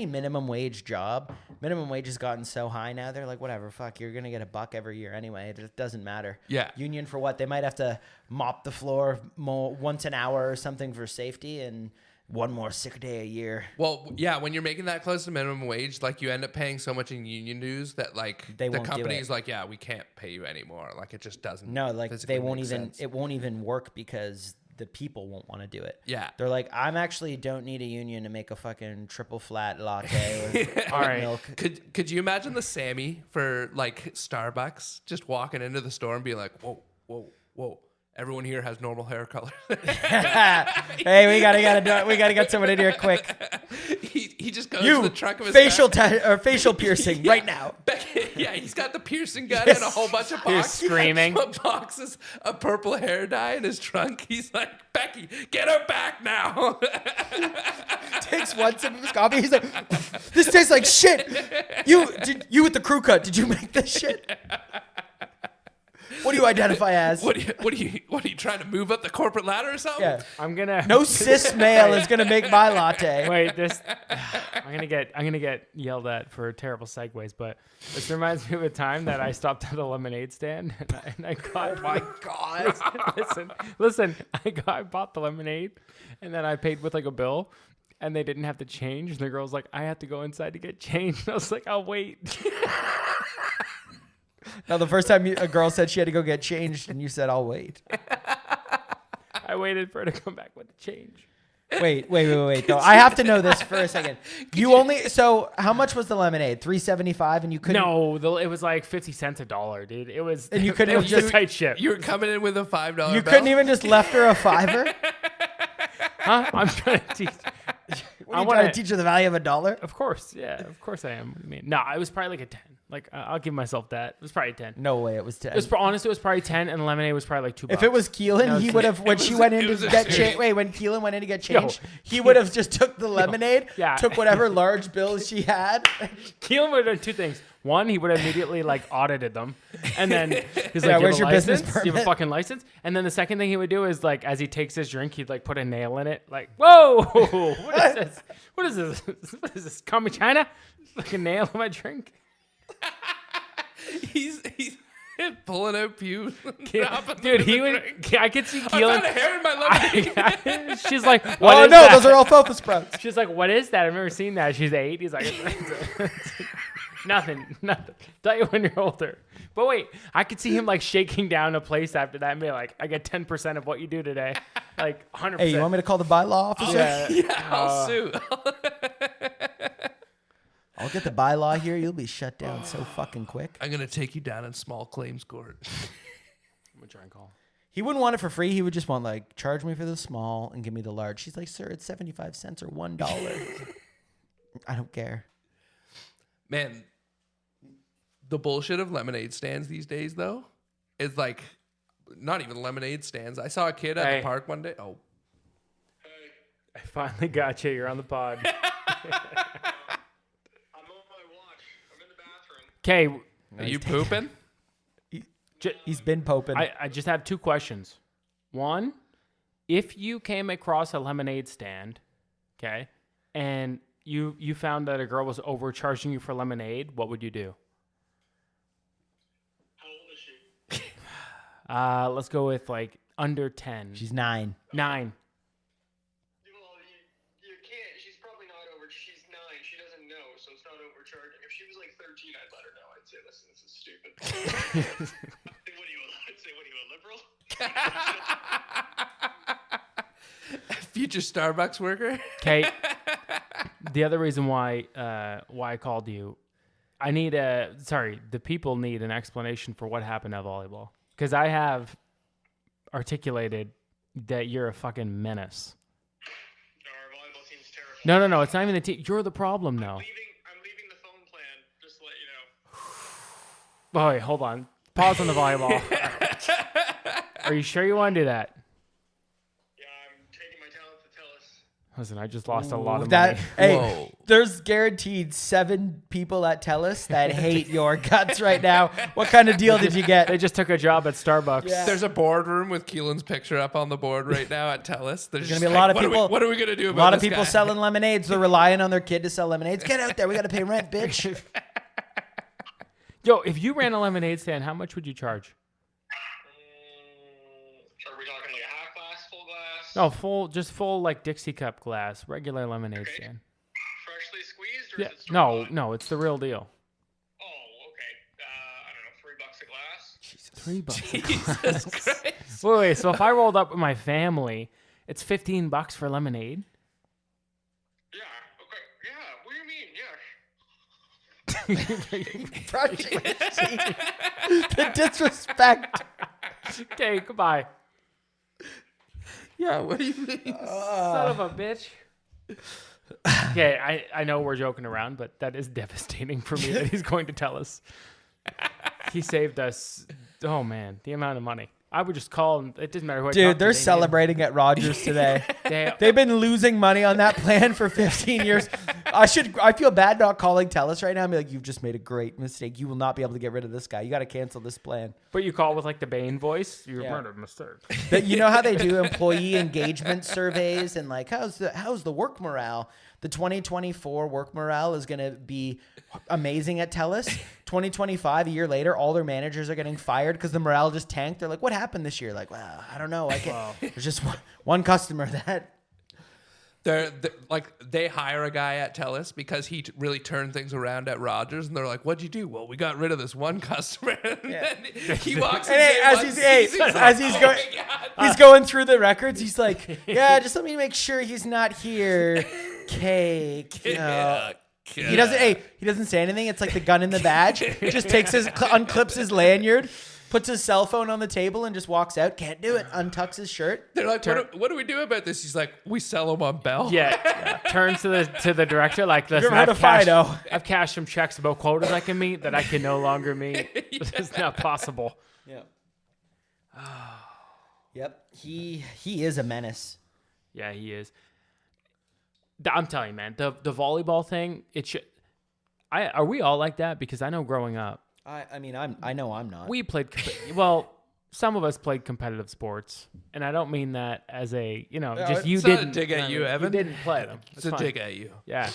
minimum wage job. Minimum wage has gotten so high now. They're like, whatever, fuck. You're gonna get $1 every year anyway. It doesn't matter. Yeah. Union for what? They might have to mop the floor once an hour or something for safety, and one more sick day a year. Well, yeah, when you're making that close to minimum wage, like you end up paying so much in union dues that like They the won't do company's it. like, yeah, we can't pay you anymore. Like it just doesn't. No, like physically they won't make even. sense. It won't even work because the people won't want to do it. Yeah. They're like, I'm actually don't need a union to make a fucking triple flat latte with All right. milk. Could you imagine the Sammy for like Starbucks just walking into the store and being like, whoa, everyone here has normal hair color. Hey, we gotta do it. We gotta get someone in here quick. he just goes to the trunk of his facial car. facial piercing Yeah. right now. Yeah, he's got the piercing gun and a whole bunch of You're boxes. screaming. Boxes of purple hair dye in his trunk. He's like, Becky, get her back now. Takes one sip of his coffee. He's like, this tastes like shit. You with the crew cut? Did you make this shit? What do you identify as? What are you trying to move up the corporate ladder or something? Yeah. I'm gonna No cis male is gonna make my latte. wait. I'm gonna get yelled at for terrible segues, but this reminds me of a time that I stopped at a lemonade stand and I got. Oh my god. Listen. I bought the lemonade, and then I paid with like a bill, and they didn't have to change. And the girl's like, I had to go inside to get changed. I was like, I'll wait. Now, the first time a girl said she had to go get changed, and you said, "I'll wait." I waited for her to come back with the change. Wait. Though I have to know this for a second. So how much was the lemonade? $3.75, and you couldn't. No, it was like 50 cents a dollar, dude. It was. And you couldn't It have was just- a tight ship. You were coming in with a $5 You bill. couldn't even just left her a $5. Huh? I'm trying to teach. What are you trying to teach her the value of $1? Of course, yeah. Of course I am. What do you mean? No, it was probably like a 10. Like I'll give myself that. It was probably 10. No way, it was 10. Honestly, it was probably 10, and the lemonade was probably like $2. If it was Keelan, No, he would have when she went in to get changed. Wait, when Keelan went in to get changed, he would have just took the lemonade, Yeah. took whatever large bills she had. Keelan would have done two things. One, he would have immediately like audited them, and then he's like, Yeah, "You where's have a your business license? Do you have a permit?" fucking license?" And then the second thing he would do is like, as he takes his drink, he'd like put a nail in it. Like, whoa, what is this? What is this? What is this? Come China? Like a nail in my drink. He's pulling out pews. Dude, he would. I could see I Keelan. found a hair in my lemonade. She's like, "What Oh is no, that?" those are alfalfa sprouts. She's like, "What is that? I've never seen that." She's 8. He's like, nothing. Tell you when you're older. But wait, I could see him like shaking down a place after that and be like, "I get 10% of what you do today." Like 100%. Hey, you want me to call the bylaw officer? Yeah, I'll sue. I'll get the bylaw here. You'll be shut down so fucking quick. I'm gonna take you down in small claims court. I'm gonna try and call. He wouldn't want it for free. He would just want like charge me for the small and give me the large. She's like, sir, it's 75 cents or $1. I don't care. Man, the bullshit of lemonade stands these days though is like not even lemonade stands. I saw a kid at Hey. the park one day. Oh, I finally got you. You're on the pod. Okay, are you pooping? He's been poping. I just have 2 questions. One, if you came across a lemonade stand, okay, and you found that a girl was overcharging you for lemonade, what would you do? How old is she? Let's go with like under 10. She's 9. 9. Well, you can't. She's probably not over. She's 9. She doesn't know, so it's not overcharging. If she was like 13, I'd let her know. I'd say, listen, this is stupid. What are you, a liberal? Future Starbucks worker. Okay. The other reason why I called you, the people need an explanation for what happened at volleyball. Because I have articulated that you're a fucking menace. Our volleyball team's terrible. No, it's not even the team. You're the problem now. I'm leaving the phone plan, just to let you know. Oh, wait, hold on. Pause on the volleyball. Are you sure you want to do that? Yeah, I'm taking my talent to TELUS. Listen, I just lost a lot of That money. hey, Whoa. there's guaranteed 7 people at TELUS that hate your guts right now. What kind of deal did you get? They just took a job at Starbucks. Yeah. There's a boardroom with Keelan's picture up on the board right now at TELUS. There's gonna just be a lot of what people- What are we gonna do A about lot of this people guy? selling lemonades. They're relying on their kid to sell lemonades. Get out there. We got to pay rent, bitch. Yo, if you ran a lemonade stand, how much would you charge? Are we talking like a half glass, full glass? No, full like Dixie cup glass, regular lemonade stand. Freshly squeezed, or Yeah, is it store-bought? no, it's the real deal. Oh, okay. I don't know, $3 a glass. $3. Jesus Christ. Wait. So if I rolled up with my family, it's $15 for lemonade. Yeah. Okay. Yeah. What do you mean? Yeah. The disrespect. Okay, goodbye. Yeah, what do you mean? Son of a bitch. Okay, I know we're joking around, but that is devastating for me that he's going to tell us. He saved us. Oh man, the amount of money. I would just call and it doesn't matter who I talk Dude, to, they're they need celebrating at Rogers today. him. They've been losing money on that plan for 15 years. I feel bad not calling TELUS right now and be like, you've just made a great mistake. You will not be able to get rid of this guy. You got to cancel this plan. But you call with like the Bane voice. You Yeah. made a mistake. That you know how they do employee engagement surveys and like how's the work morale? The 2024 work morale is going to be amazing at TELUS. 2025, a year later, all their managers are getting fired because the morale just tanked. They're like, "What happened this year?" Like, "Well, I don't know. I can't." There's just one customer that. They're like they hire a guy at TELUS because he really turned things around at Rogers, and they're like, "What'd you do?" Well, we got rid of this one customer. And then he walks in And day as one, he's sees he's like, going, "Oh my God." he's going through the records. He's like, "Yeah, just let me make sure he's not here." Cake. Yeah. He doesn't. Hey, he doesn't say anything. It's like the gun in the badge. He just takes unclips his lanyard. puts his cell phone on the table and just walks out. Can't do it. Untucks his shirt. They're like, what do we do about this? He's like, we sell them on Bell. Yeah. Turns to the director like, You listen, ever heard of Fido? I've cashed some checks about quotas I can meet that I can no longer meet. This is not possible. Yeah. Yep. He is a menace. Yeah, he is. I'm telling you, man, the volleyball thing, it should. Are we all like that? Because I know growing up, I know I'm not. we played. Well, some of us played competitive sports, and I don't mean that as a just you it's not a didn't dig at you, Evan. You didn't play them. It's a dig at you. Yeah,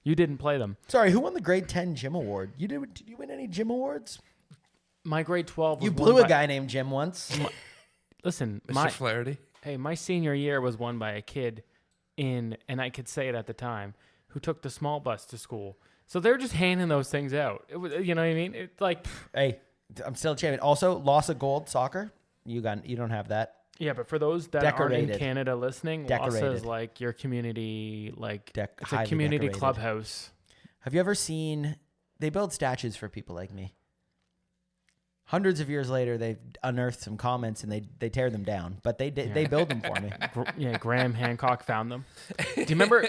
you didn't play them. Sorry, who won the grade 10 gym award? Did you win any gym awards? My grade 12. Was You won blew a by- guy named Jim once. Listen, Mr. Flaherty. my senior year was won by a kid and I could say it at the time, who took the small bus to school. So they're just handing those things out. It was, you know what I mean? It's like, Hey, I'm still a champion. Also, loss of gold soccer. You don't have that. yeah, but for those that aren't Decorated. in Canada listening, Decorated. LASA is like your community, like it's a highly community decorated. clubhouse. Have you ever seen? They build statues for people like me. Hundreds of years later, they've unearthed some comments and they tear them down, but they build them for me. Graham Hancock found them. Do you remember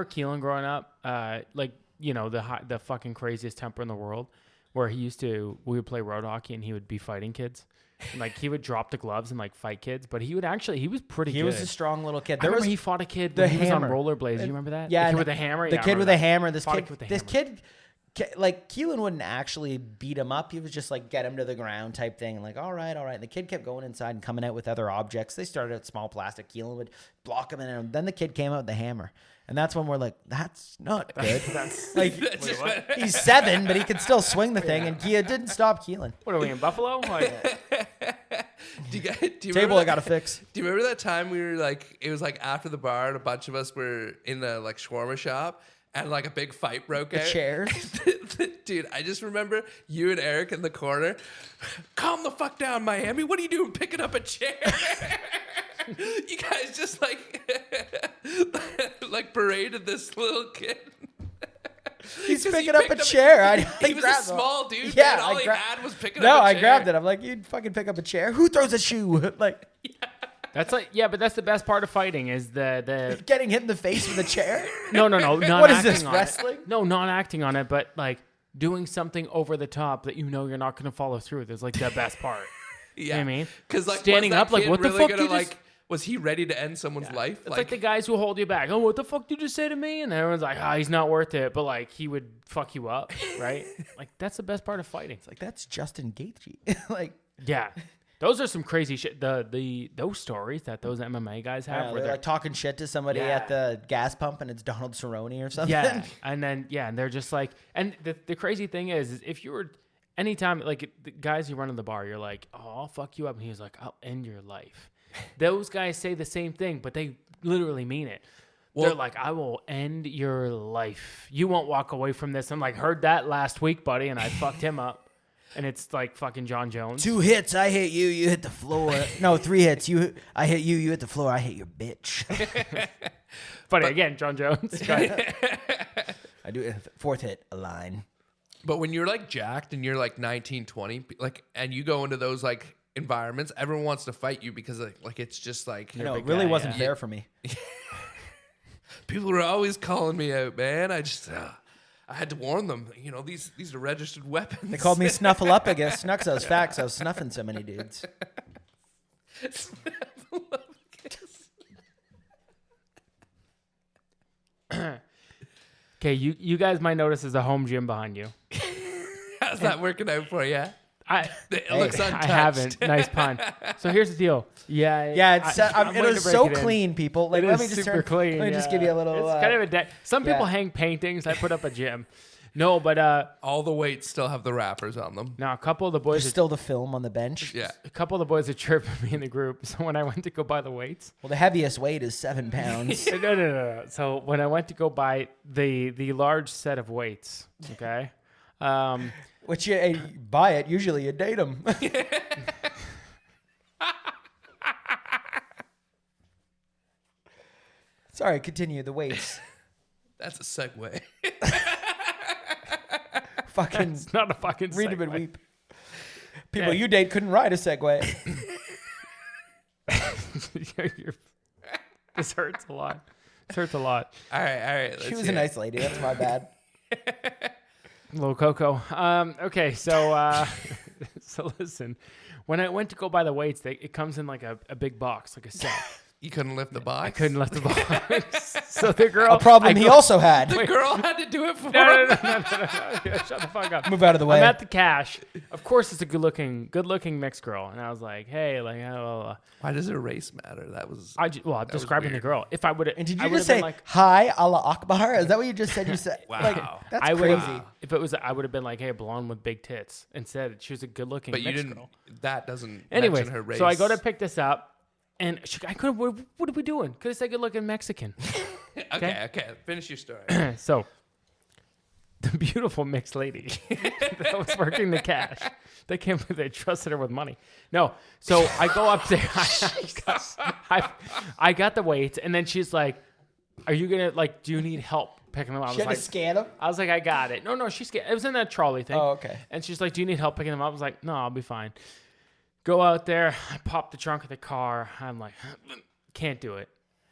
Keelan growing up? The fucking craziest temper in the world, where we would play road hockey and he would be fighting kids. And, like, he would drop the gloves and like fight kids, but he was pretty good. He was a strong little kid. I remember he fought a kid the when he was on hammer. rollerblades. You remember that? Yeah, the kid with a hammer. The Yeah, I kid remember with that. a hammer. This Fought a kid. kid with a This hammer. kid. Like, Keelan wouldn't actually beat him up. He was just like, get him to the ground type thing. And like, all right. And the kid kept going inside and coming out with other objects. They started out small plastic. Keelan would block him in. And then the kid came out with the hammer. And that's when we're like, that's not good. He's 7, but he can still swing the thing. And Kia didn't stop Keelan. What are we in Buffalo? Like, Do you Table remember I got to fix. Do you remember that time we were like, it was like after the bar and a bunch of us were in the like shawarma shop and like a big fight broke out? Chairs. Dude, I just remember you and Eric in the corner. Calm the fuck down, Miami. What are you doing picking up a chair? You guys just like paraded this little kid. He's 'Cause he picking up a picked chair. He was a grabbed him. small dude. Yeah, man. All he gra- had was picking No, up a I chair. grabbed it. I'm like, you'd fucking pick up a chair. Who throws a shoe? Like, that's like, yeah, but that's the best part of fighting is the getting hit in the face with a chair. no, not What is acting this, on wrestling? It. No, not acting on it, but like doing something over the top that you're not going to follow through with is like the best part. Yeah. You know what I mean? Because like Standing was that up, like, kid what the really fuck gonna, you just- like, was he ready to end someone's life? It's like the guys who hold you back. Oh, what the fuck did you say to me? And everyone's like, he's not worth it. But like, he would fuck you up, right? Like, that's the best part of fighting. It's like, that's Justin Gaethje. Like, Yeah. Those are some crazy shit. Those stories that those MMA guys have. they're where they're like talking shit to somebody Yeah. at the gas pump and it's Donald Cerrone or something. yeah. And they're just like, and the crazy thing is if you were, anytime, like the guys who run in the bar, you're like, oh, I'll fuck you up. And he's like, I'll end your life. Those guys say the same thing, but they literally mean it. They're like, I will end your life. You won't walk away from this. I'm like, heard that last week, buddy, and I fucked him up. And it's like fucking John Jones. 2 hits, I hit you, you hit the floor. No, 3 hits, I hit you, you hit the floor, I hit your bitch. But again, John Jones. I do 4th hit, a line. But when you're like jacked and you're like 19, 20, like, and you go into those like environments, everyone wants to fight you because like it's just like You know, it big really guy, wasn't yeah. fair for me. people were always calling me out, man. I just I had to warn them. You know, these are registered weapons. They called me Snuffleupagus. Snucks, I was fat 'cause I was snuffing so many dudes. Okay, you guys might notice there's a home gym behind you. How's that working out for you? It looks untouched. I haven't. Nice pun. So here's the deal. Yeah. Yeah, I'm it waiting was to break so it in. clean, people. Like, It let is me just super clean. Let me just yeah. give you a little. It's kind of a some people yeah. hang paintings. I put up a gym. No, but All the weights still have the wrappers on them. now a couple of the boys. There's still the film on the bench. Yeah. A couple of the boys are chirping me in the group. So when I went to go buy the weights, Well, the heaviest weight is 7 pounds. no. So when I went to go buy the large set of weights, okay, Which you buy it, usually you date them. Sorry, continue the weights. That's a segue. Fucking it's not a fucking read them and segue. weep. People you date couldn't ride a Segway. This hurts a lot. This hurts a lot. All right. She was a nice lady. That's my bad. Little Coco. Okay, so so listen. When I went to go buy the weights, it comes in like a big box, like a set. You couldn't lift the box? I couldn't lift the box. So the girl... A problem he also had. The girl had to do it for him. No. Shut the fuck up. Move out of the way. I'm at the cash. Of course, it's a good-looking mixed girl. And I was like, hey, like, Why does her race matter? That was... I'm describing the girl. If I would have... And did you just say, hi, Allah Akbar? Is that what you just said? You said, Wow. like, that's I crazy. would, if it was, I would have been like, hey, blonde with big tits. Instead, she was a good-looking But you mixed didn't... girl. That doesn't Anyway, mention her race. so I go to pick this up. And I could. What are we doing? Could have said good-looking Mexican. Okay. Finish your story. So, the beautiful mixed lady that was working the cash, they can't believe they trusted her with money. No, so I go up there. I got the weights, and then she's like, "Are you gonna like? Do you need help picking them up?" She had to scan them? I was like, "I got it." No, she scanned. It was in that trolley thing. Oh, okay. And she's like, "Do you need help picking them up?" I was like, "No, I'll be fine." Go out there, I pop the trunk of the car. I'm like, can't do it.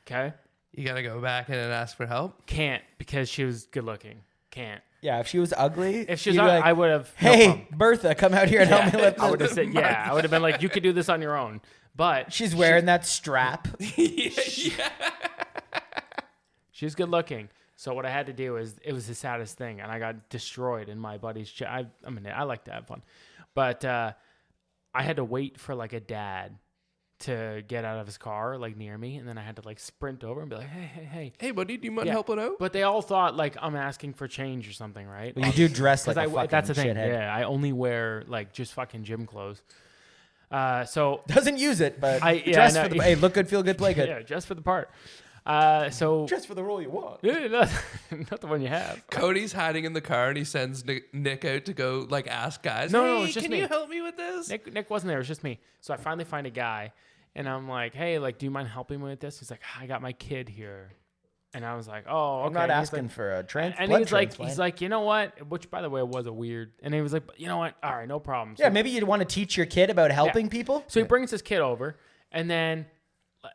Okay? You got to go back in and ask for help? Can't because she was good looking. Can't. Yeah, if she was ugly, If she was you'd be ugly, like, I would have. hey, Bertha, come out here and help me lift I would have this. said, yeah. I would have been like, you could do this on your own. But She's wearing that strap. she's good looking. So what I had to do is, it was the saddest thing, and I got destroyed in my buddy's. I like to have fun, but I had to wait for like a dad to get out of his car like near me, and then I had to like sprint over and be like, hey, Hey, buddy, do you mind Yeah. helping out? but they all thought like I'm asking for change or something, right? Well, you do dress like a fucking that's the thing. shithead. Yeah, I only wear like just fucking gym clothes. So Doesn't use it, but I dress know. for the, hey, look good, feel good, play good. yeah, just for the part. So Dress for the role you want. not the one you have. Cody's hiding in the car and he sends Nick out to go like ask guys. No, hey, it's just can me. you help me with this? Nick wasn't there. It was just me. So I finally find a guy, and I'm like, hey, like, do you mind helping me with this? He's like, I got my kid here. And I was like, oh, okay. I'm not And he's asking like, for a and blood he's like, transplant. you know what? Which, by the way, was a weird. And he was like, you know what? All right, no problem. So, Yeah, maybe you'd want to teach your kid about helping people. so he brings his kid over, and then,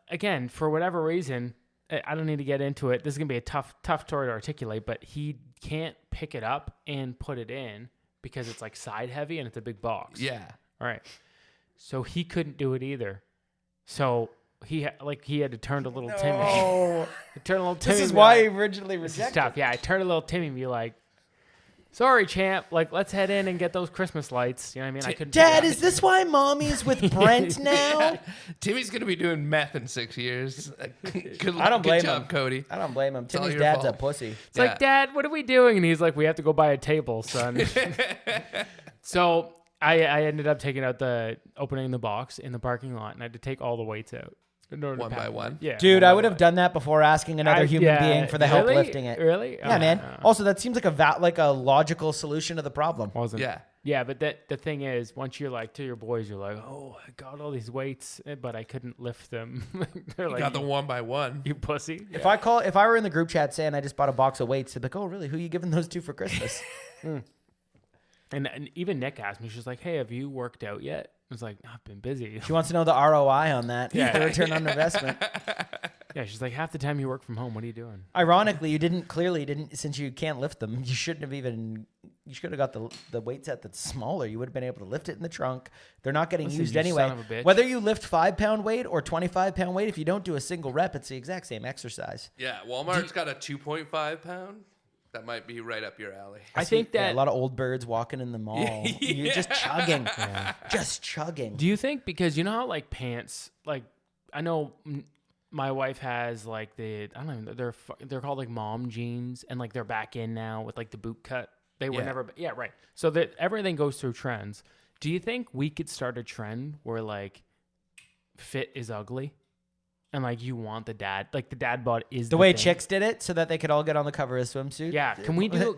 again, for whatever reason, I don't need to get into it. This is gonna be a tough story to articulate, but he can't pick it up and put it in because it's like side heavy and it's a big box. Yeah. All right. So he couldn't do it either. So he had to turn to little Timmy. Oh, Turn to little Timmy. this is and be why he like, originally this is rejected. tough. Yeah, I turned to little Timmy and be like, sorry, champ. Like, let's head in and get those Christmas lights. You know what I mean? I couldn't. Dad, pick it is this why mommy's with Brent now? Timmy's gonna be doing meth in 6 years. Good, I don't blame good job, him. Cody. I don't blame him. all Timmy's your dad's a fault. pussy. It's like, Dad, what are we doing? And he's like, we have to go buy a table, son. So I ended up opening the box in the parking lot, and I had to take all the weights out. in order to One by pack it. one? Yeah. Dude, one I by would have one. done that before asking another human being for the help Really? lifting it. Really? Yeah, man. Also, that seems like a logical solution to the problem. Wasn't. Yeah. Yeah, but the thing is, once you're like to your boys, you're like, oh, I got all these weights, but I couldn't lift them. They're like, Got the one by one. you pussy. If I were in the group chat saying I just bought a box of weights, they'd be like, oh, really? Who are you giving those to for Christmas? And even Nick asked me, she's like, hey, have you worked out yet? I was like, no, I've been busy. She wants to know the ROI on that. Yeah. The return on investment. Yeah, she's like, half the time you work from home. What are you doing? Ironically, you didn't since you can't lift them. You shouldn't have even. You should have got the weight set that's smaller. You would have been able to lift it in the trunk. They're not getting Listen, used you anyway. son of a bitch. Whether you lift 5-pound weight or 25-pound weight, if you don't do a single rep, it's the exact same exercise. Yeah, Walmart's got a 2.5 pound. That might be right up your alley. I think Yeah, that. a lot of old birds walking in the mall. You're just chugging, just chugging. Do you think, because you know how like pants, like I know my wife has like I don't know, they're called like mom jeans, and like they're back in now with like the boot cut. They were Yeah. never, yeah, right. So that everything goes through trends. Do you think we could start a trend where like fit is ugly? And like you want the dad bod is The way thing? chicks did it, so that they could all get on the cover of swimsuit. Yeah, can we do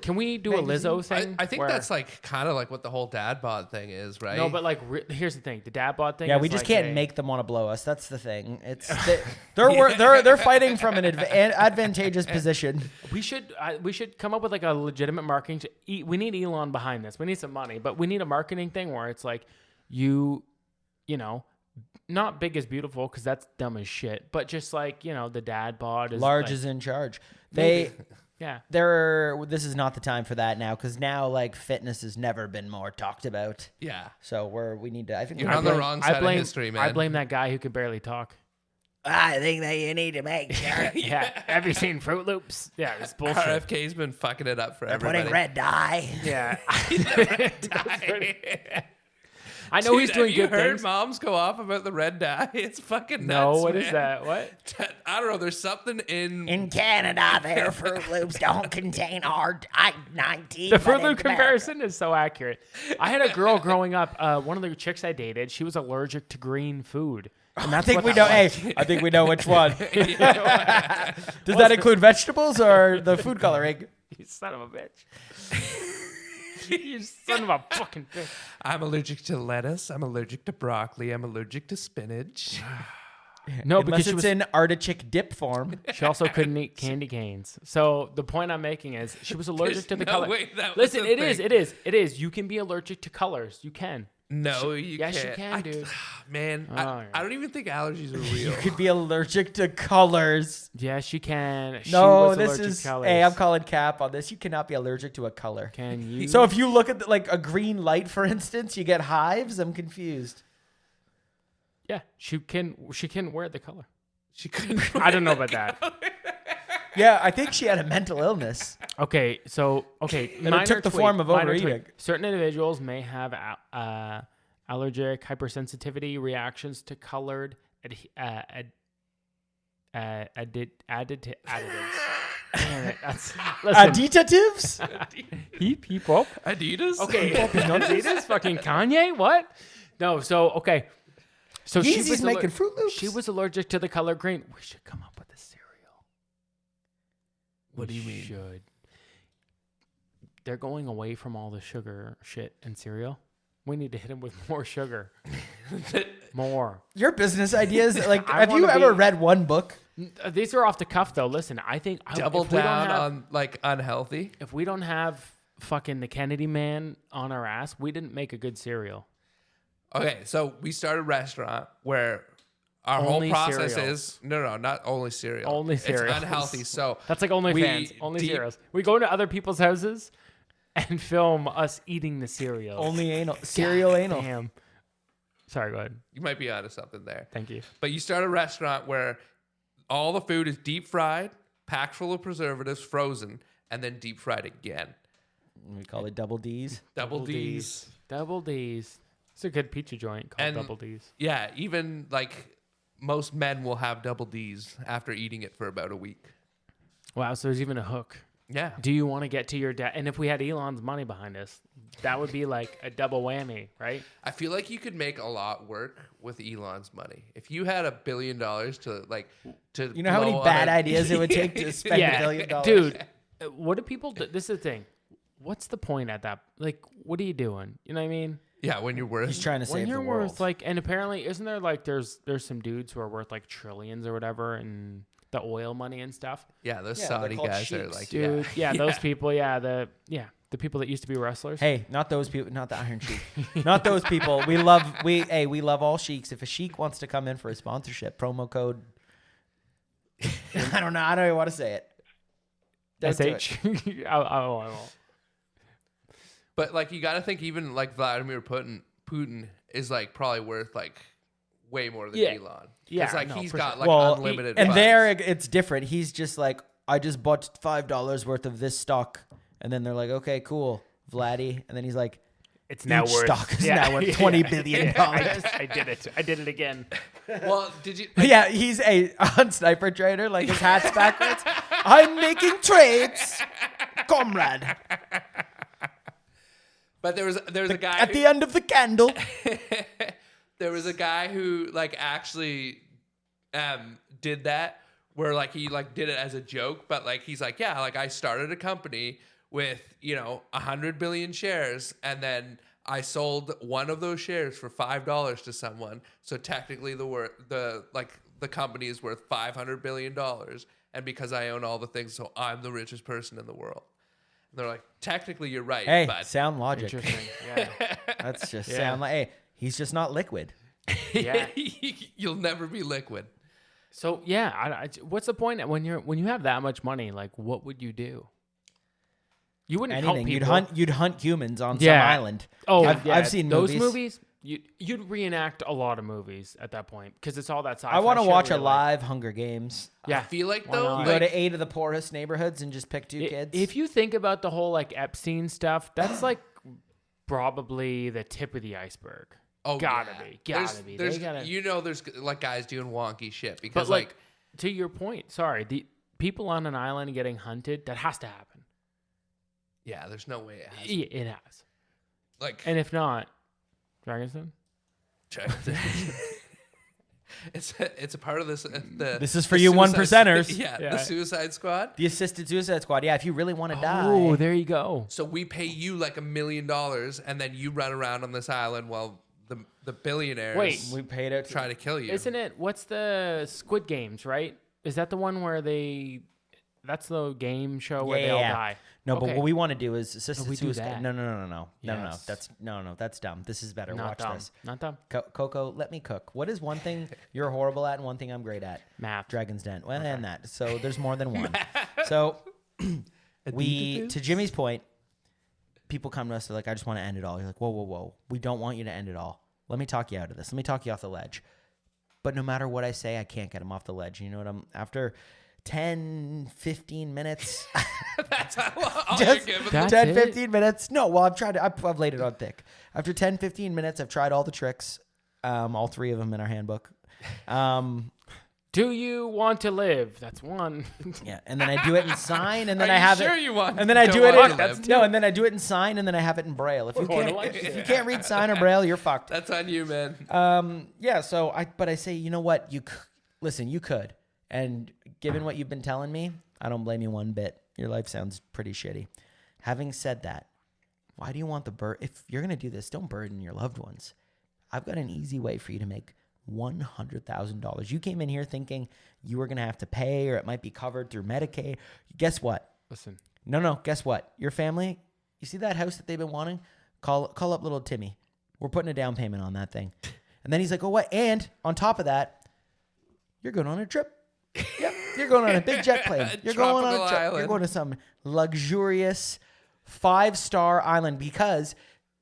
a Lizzo thing? I think where- that's like kind of like what the whole dad bod thing is, right? no, but like here's the thing: the dad bod thing. Yeah, is we just like can't a- make them want to blow us. That's the thing. It's they're fighting from an advantageous position. We should come up with like a legitimate marketing. We need Elon behind this. We need some money, but we need a marketing thing where it's like you know, not big is beautiful because that's dumb as shit, but just like, you know, the dad bod is Large like, is in charge. yeah. This is not the time for that now, because now like fitness has never been more talked about. Yeah. So we need to. I think You're we on need the to- wrong side of history, man. I blame that guy who could barely talk. I think that you need to make sure Yeah. Have you seen Fruit Loops? Yeah, it's bullshit. RFK's been fucking it up for everybody. putting red dye. Yeah. I know he's doing have you good heard things. moms go off about the red dye? It's fucking No, nuts, what man. is that? What? I don't know. There's something in In Canada, their Fruit Loops don't contain R19. The Fruit Loop comparison is so accurate. I had a girl growing up. One of the chicks I dated, she was allergic to green food. And I that's think what we that know. was. Hey, I think we know which one. Does that include vegetables or the food coloring? You son of a bitch. You son of a fucking bitch. I'm allergic to lettuce. I'm allergic to broccoli. I'm allergic to spinach. No, Unless because it's in artichoke dip form. she also couldn't eat candy canes. So the point I'm making is she was allergic to the no color. way that was Listen, a it thing. is. You can be allergic to colors. You can. No, you yes, you can't. can, dude. Man, Oh, I yeah. don't even think allergies are real. You could be allergic to colors. Yes, you can. She No, was this allergic is. to colors. Hey, I'm calling cap on this. You cannot be allergic to a color. Can you? So if you look at like a green light, for instance, you get hives. I'm confused. yeah, she can wear the color. She couldn't. I don't know about that. Yeah, I think she had a mental illness. Okay, so And it took the form of minor overeating. tweak. Certain individuals may have allergic hypersensitivity reactions to colored additives. Damn it, listen. Additives? Heap up. Adidas? Okay, Adidas, fucking Kanye, what? No, so okay. So she Yeezy's was making Fruit Loops. She was allergic to the color green. We should come up with a cereal. What do you mean? Should. They're going away from all the sugar shit in cereal. We need to hit them with more sugar. More. Your business ideas, like, I have you wanna ever be- read one book? These are off the cuff though. Listen, I think Double if we don't down have- on like unhealthy. if we don't have fucking the Kennedy man on our ass, we didn't make a good cereal. Okay, so we started a restaurant where our Only whole process cereal. is no, not only cereal. Only cereals. It's unhealthy. So That's like OnlyFans. Only cereals. We go into other people's houses and film us eating the cereal. Only anal. Cereal anal. Damn. Sorry, go ahead. you might be onto something there. Thank you. But you start a restaurant where all the food is deep fried, packed full of preservatives, frozen, and then deep fried again. We call it double D's. Double D's. Double D's. It's a good pizza joint called And- Double D's. Yeah, even like most men will have double D's after eating it for about a week. Wow, so there's even a hook. Yeah. Do you want to get to your dad? And if we had Elon's money behind us, that would be like a double whammy, right? I feel like you could make a lot work with Elon's money. If you had $1 billion to You know how many blow on bad a- ideas it would take to spend $1 billion? Dude, what do people do? This is the thing. What's the point at that? Like, what are you doing? You know what I mean? Yeah, when you're worth He's trying to When save you're the world. worth like, and apparently, isn't there like there's some dudes who are worth like trillions or whatever, and the oil money and stuff, yeah, those Yeah, they're Saudi called guys are sheiks. like dude. Yeah, those people. Yeah, the people that used to be wrestlers. Hey, not those people, not the Iron Sheik. Not those people. We love all sheiks. If a sheik wants to come in for a sponsorship, promo code I don't even want to say it. Don't do it. SH. I won't. But like you got to think even like Vladimir Putin is like probably worth like way more than Yeah. Elon. Yeah, Because like no, he's for got sure. like Well, unlimited and funds. there it's different. He's just like, I just bought $5 worth of this stock, and then they're like, okay, cool, Vladdy, and then he's like, It's now each worth. stock is now worth $20 billion. I did it. I did it again. Well, did you Yeah, he's on Sniper Trader, like his hat's backwards. I'm making trades, comrade. But there was a guy At the end of the candle. there was a guy who like actually did that where like he like did it as a joke, but like he's like, yeah, like I started a company with 100 billion shares, and then I sold one of those shares for $5 to someone. So technically the company is worth $500 billion, and because I own all the things, so I'm the richest person in the world. And they're like, technically you're right, Hey, but sound logic. Interesting. Yeah. That's just Yeah. sound like, hey, He's just not liquid. Yeah. You'll never be liquid. So yeah, what's the point when you have that much money? Like, what would you do? You wouldn't help Anything. people. You'd hunt humans on Yeah. some island. Oh, I've seen those movies. You'd reenact a lot of movies at that point because it's all that sci-fi. I want to shit watch where a you're like- live Hunger Games. Yeah, I feel like why though, not? You go like, to 8 of the poorest neighborhoods and just pick 2 kids. If you think about the whole like Epstein stuff, that's like probably the tip of the iceberg. oh, gotta yeah. be, gotta be. There's, They gotta. you know, there's like guys doing wonky shit But because like, to your point, sorry, the people on an island getting hunted, that has to happen. yeah, there's no way it has. Yeah, it has. Like, And if not, Dragon's Den? it's a part of this. This is for you one percenters. Yeah, Yeah. the Suicide Squad. The assisted suicide squad. Yeah, if you really want to die. Oh, there you go. So we pay you like $1 million, and then you run around on this island while the billionaires We paid out. try to kill you. Isn't it? What's the Squid Games, right? Is that the one where that's the game show where they all die? No, but Okay. what we want to do is assisted we do suicide. that. No. Yes. That's dumb. This is better. Not Watch dumb. this. Not dumb. Coco, let me cook. What is one thing you're horrible at and one thing I'm great at? Math. Dragon's Den. Well, and that. So there's more than one. So to Jimmy's point, people come to us, they're like, I just want to end it all. You're like, whoa. We don't want you to end it all. Let me talk you out of this. Let me talk you off the ledge. But no matter what I say, I can't get him off the ledge. You know what after 10, 15 minutes. That's how long Just you're giving That's 10, it? 15 minutes. No, well, I've laid it on thick. After 10, 15 minutes, I've tried all the tricks, all 3 of them in our handbook. Do you want to live? That's one. Yeah, and then I do it in sign, and then Are I you have sure it. you want? And then I don't do it want in to live? no, and then I do it in sign, and then I have it in braille. If you can't read sign or braille, you're fucked. That's on you, man. Yeah. So I say, you know what? Listen, you could, and given what you've been telling me, I don't blame you one bit. Your life sounds pretty shitty. Having said that, why do you want if you're gonna do this, don't burden your loved ones. I've got an easy way for you to make $100,000. You came in here thinking you were gonna have to pay, or it might be covered through Medicaid. Guess what? Listen. No. Guess what? Your family, you see that house that they've been wanting? Call up little Timmy. We're putting a down payment on that thing. And then he's like, oh, what? And on top of that, you're going on a trip. Yep. You're going on a big jet plane. You're going on a Tropical trip. island. You're going to some luxurious 5-star island, because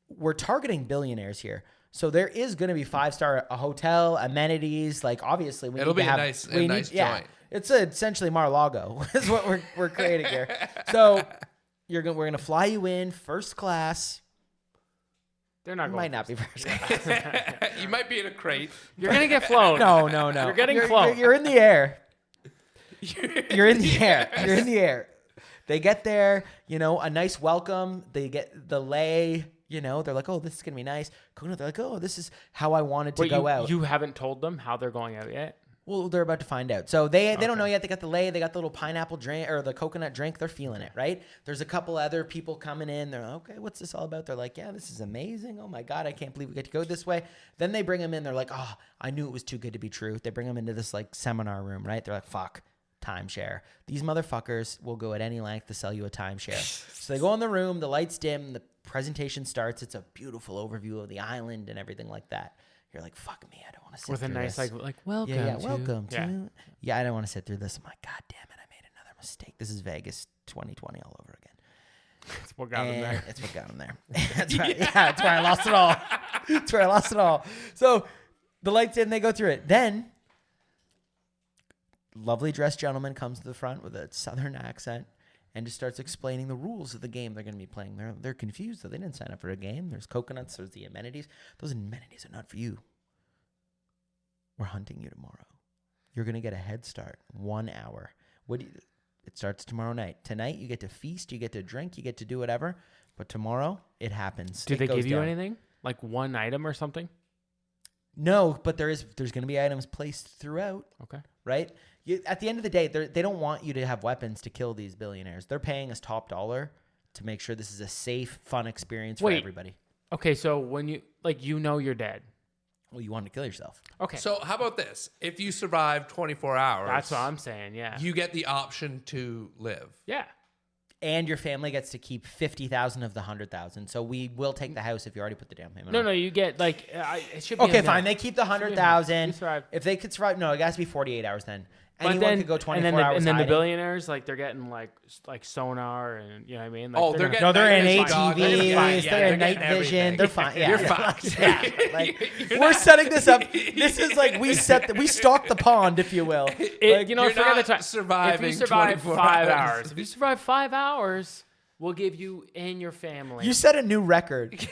we're targeting billionaires here. So there is going to be 5-star hotel, amenities. Like, obviously, we It'll need to be a have nice- we a nice yeah, joint. it's essentially Mar-a-Lago is what we're creating here. So we're gonna fly you in first class. They're not You going. might not be first class. You might be in a crate. You're gonna get flown. No. You're getting flown. You're in the air. You're in the air. You're in the air. They get there, a nice welcome. They get the lay, they're like, oh, this is going to be nice. They're like, oh, this is how I wanted to Wait, go out. You haven't told them how they're going out yet? Well, they're about to find out. So they don't know yet. They got the lay. They got the little pineapple drink or the coconut drink. They're feeling it, right? There's a couple other people coming in. They're like, okay, what's this all about? They're like, yeah, this is amazing. Oh, my God, I can't believe we get to go this way. Then they bring them in. They're like, oh, I knew it was too good to be true. They bring them into this, seminar room, right? They're like, fuck. Timeshare. These motherfuckers will go at any length to sell you a timeshare. So they go in the room, the lights dim, the presentation starts. It's a beautiful overview of the island and everything like that. You're like, fuck me, I don't want to sit With a through nice this. welcome. Yeah, to- welcome Yeah. to. Yeah, I don't want to sit through this. I'm like, God damn it, I made another mistake. This is Vegas 2020 all over again. That's what got them And there. it's what got him there. That's right. Yeah, that's where I lost it all. That's where I lost it all. So the lights in, they go through it. Then lovely dressed gentleman comes to the front with a southern accent and just starts explaining the rules of the game they're going to be playing. They're confused, though. They didn't sign up for a game. There's coconuts. There's the amenities. Those amenities are not for you. We're hunting you tomorrow. You're going to get a head start. 1 hour. It starts tomorrow night. Tonight, you get to feast. You get to drink. You get to do whatever. But tomorrow, it happens. Did It they goes give you down. anything? Like one item or something? No, but there's going to be items placed throughout. Okay. Right? At the end of the day, they don't want you to have weapons to kill these billionaires. They're paying us top dollar to make sure this is a safe, fun experience for everybody. Okay, so when you're dead. Well, you want to kill yourself. Okay. So how about this? If you survive 24 hours, That's what I'm saying, yeah. you get the option to live. Yeah. and your family gets to keep 50,000 of the 100,000. So we will take the house if you already put the down payment. No, on. no, you get like it should be Okay, enough. fine. They keep the You 100,000. survive. If they could survive, no, it has to be 48 hours then. But Anyone then, could go 24 and then hours. and then the hiding. billionaires, like they're getting like sonar and you know what I mean. Like, Oh, they're gonna- getting No, they're in night vision ATVs. goggles. They're, fine. Yeah, in night getting vision. everything. They're fine. Yeah, You're they're fucked. Yeah, like, we're setting this up. This is like we stock the pond, if you will. It, you know, you're forget not the time. surviving If you survive 24 5 hours. hours, if you survive 5 hours, we'll give you and your family. You set a new record.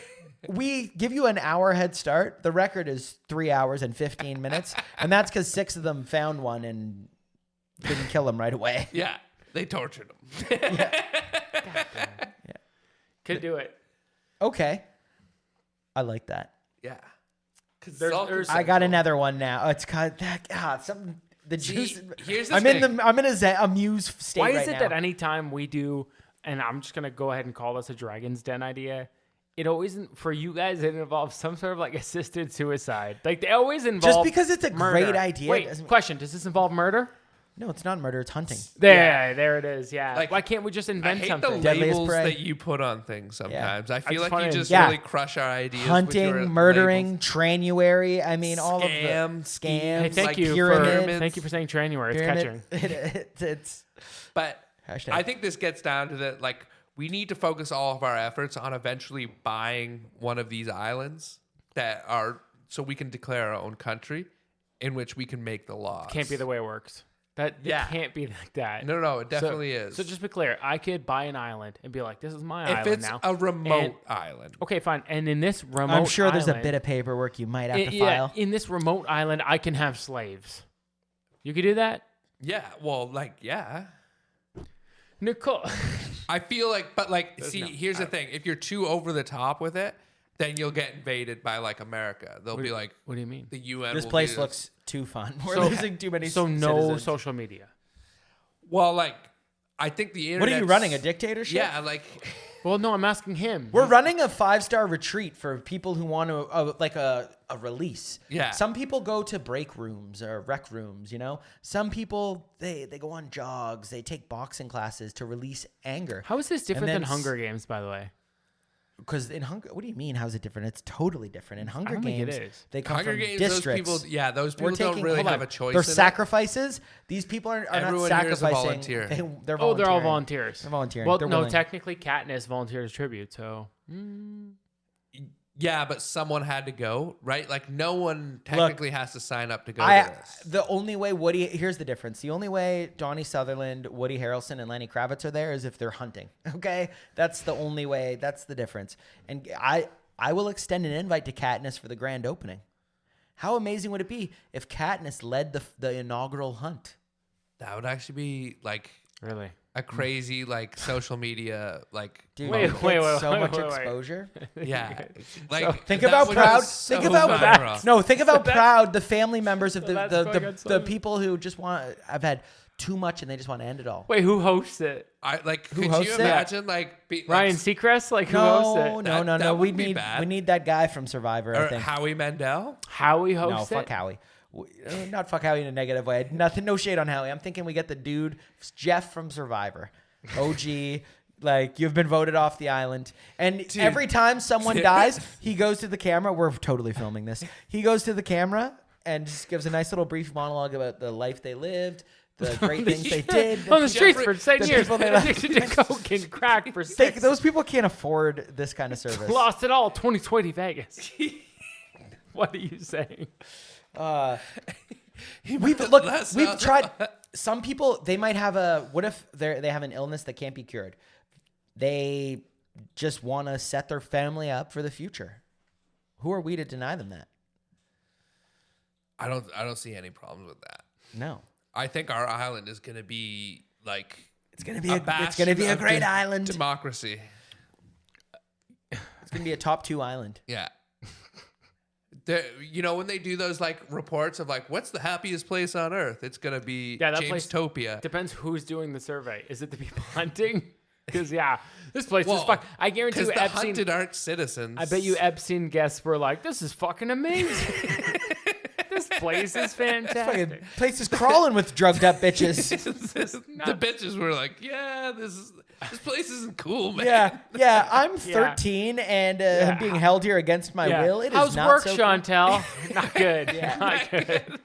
We give you an hour head start. The record is 3 hours and 15 minutes, and that's because 6 of them found one and didn't kill him right away. Yeah, they tortured him. Could do it. Okay, I like that. Yeah. 'Cause There's- it's all there's- I got consensual. another one now. It's kind of something. The See, juice. here's the I'm thing. in a amuse state Why right is it now. that anytime we do, and I'm just gonna go ahead and call this a Dragon's Den idea, it always for you guys it involves some sort of like assisted suicide. Like they always involve Just because it's a murder. great idea Wait, doesn't- question: does this involve murder? No, it's not murder. It's hunting. There it is. Yeah. Like, Why can't we just I invent hate something? the Deadliest labels prey. that you put on things sometimes. I feel just like wanna- you just Yeah. really crush our ideas. with Hunting, your murdering, labels. tranuary. I mean, all of the Scam, scams. Hey, thank like you pyramids. for thank you for saying January. It's catching. It's But Hashtag. I think this gets down to that, like, we need to focus all of our efforts on eventually buying one of these islands that are so we can declare our own country in which we can make the laws. Can't be the way it works. It can't be like that. No, it definitely is. So just be clear. I could buy an island and be like, "This is my if island it's now." a remote And- island. Okay, fine. And in this remote, I'm sure there's a island- bit of paperwork you might have to yeah, file. in this remote island, I can have slaves. You could do that, Yeah, well, like, yeah. Nicole. I feel like, but like, see, no- here's the thing: if you're too over the top with it, then you'll get invaded by like America. They'll be like, What do you mean? the UN. This will place beat us. looks too fun. We're So- losing too many. So no citizens. social media. Well, like, I think the internet. What are you running? A dictatorship? Yeah, like, Well, no, I'm asking him. We're running a 5-star retreat for people who want to like a release. Yeah. Some people go to break rooms or rec rooms, you know. Some people they go on jogs, they take boxing classes to release anger. How is this different then than Hunger Games, by the way? Because in Hunger, what do you mean? How's it different? It's totally different. In Hunger don't think it Games, is. they come Hunger from Games. districts. Those people, those We're people don't taking- really hold have on. a choice. They're in it. sacrifices. These people are Everyone not here is a sacrificing. volunteer. They're Oh, they're volunteering. all volunteers. They're volunteering. Well, They're no, willing. technically Katniss volunteers tribute, so Yeah, but someone had to go, right? Like, no one technically has to sign up to go to this. The only way here's the difference. The only way Donnie Sutherland, Woody Harrelson, and Lenny Kravitz are there is if they're hunting. Okay, that's the only way. That's the difference. And I will extend an invite to Katniss for the grand opening. How amazing would it be if Katniss led the inaugural hunt? That would actually be like really. a crazy like social media like. Dude, Wait, you get wait, so wait, much wait. exposure. Yeah, like Think that about would proud. go so Think about viral. no. Think about that's- proud. The family members of that's going on the so- people who just want. I've had too much and they just want to end it all. Wait, who hosts it? I like. Who Could hosts you it? imagine like Ryan Seacrest? Like who hosts No, it? no, That We wouldn't be need bad. we need that guy from Survivor. I or think. Howie Mandel? Howie No, hosts it? fuck Howie. Not fuck Howie in a negative way. Nothing. No shade on Howie. I'm thinking we get the dude Jeff from Survivor. OG. Like, you've been voted off the island. And every time someone dies, he goes to the camera. We're totally filming this. He goes to the camera and just gives a nice little brief monologue about the life they lived, the great things they did. On the streets Jeffrey- for 10 the years. people they left. Addicted to coke and crack for 6. Those people can't afford this kind of service. Lost it all. 2020 Vegas. What are you saying? We've tried. Some people, they might have what if they have an illness that can't be cured? They just want to set their family up for the future. Who are we to deny them that? I don't see any problems with that. No. I think our island is going to be like It's gonna be a bastion of great island. democracy. It's gonna be a top 2 island. Yeah. You know, when they do those like reports of like what's the happiest place on earth, it's gonna be Yeah, that James place- Topia. Depends who's doing the survey. Is it the people hunting? Because, yeah, this place is Well, fuck. I guarantee Because you the Epstein. hunted aren't citizens. I bet you Epstein guests were like, this is fucking amazing. This place is fantastic. Fucking place is crawling with drugged up bitches. The bitches were like, yeah, this place isn't cool, man. Yeah. I'm 13 and I'm being held here against my will. It is How's not work, so Chantel? Not good. Not good.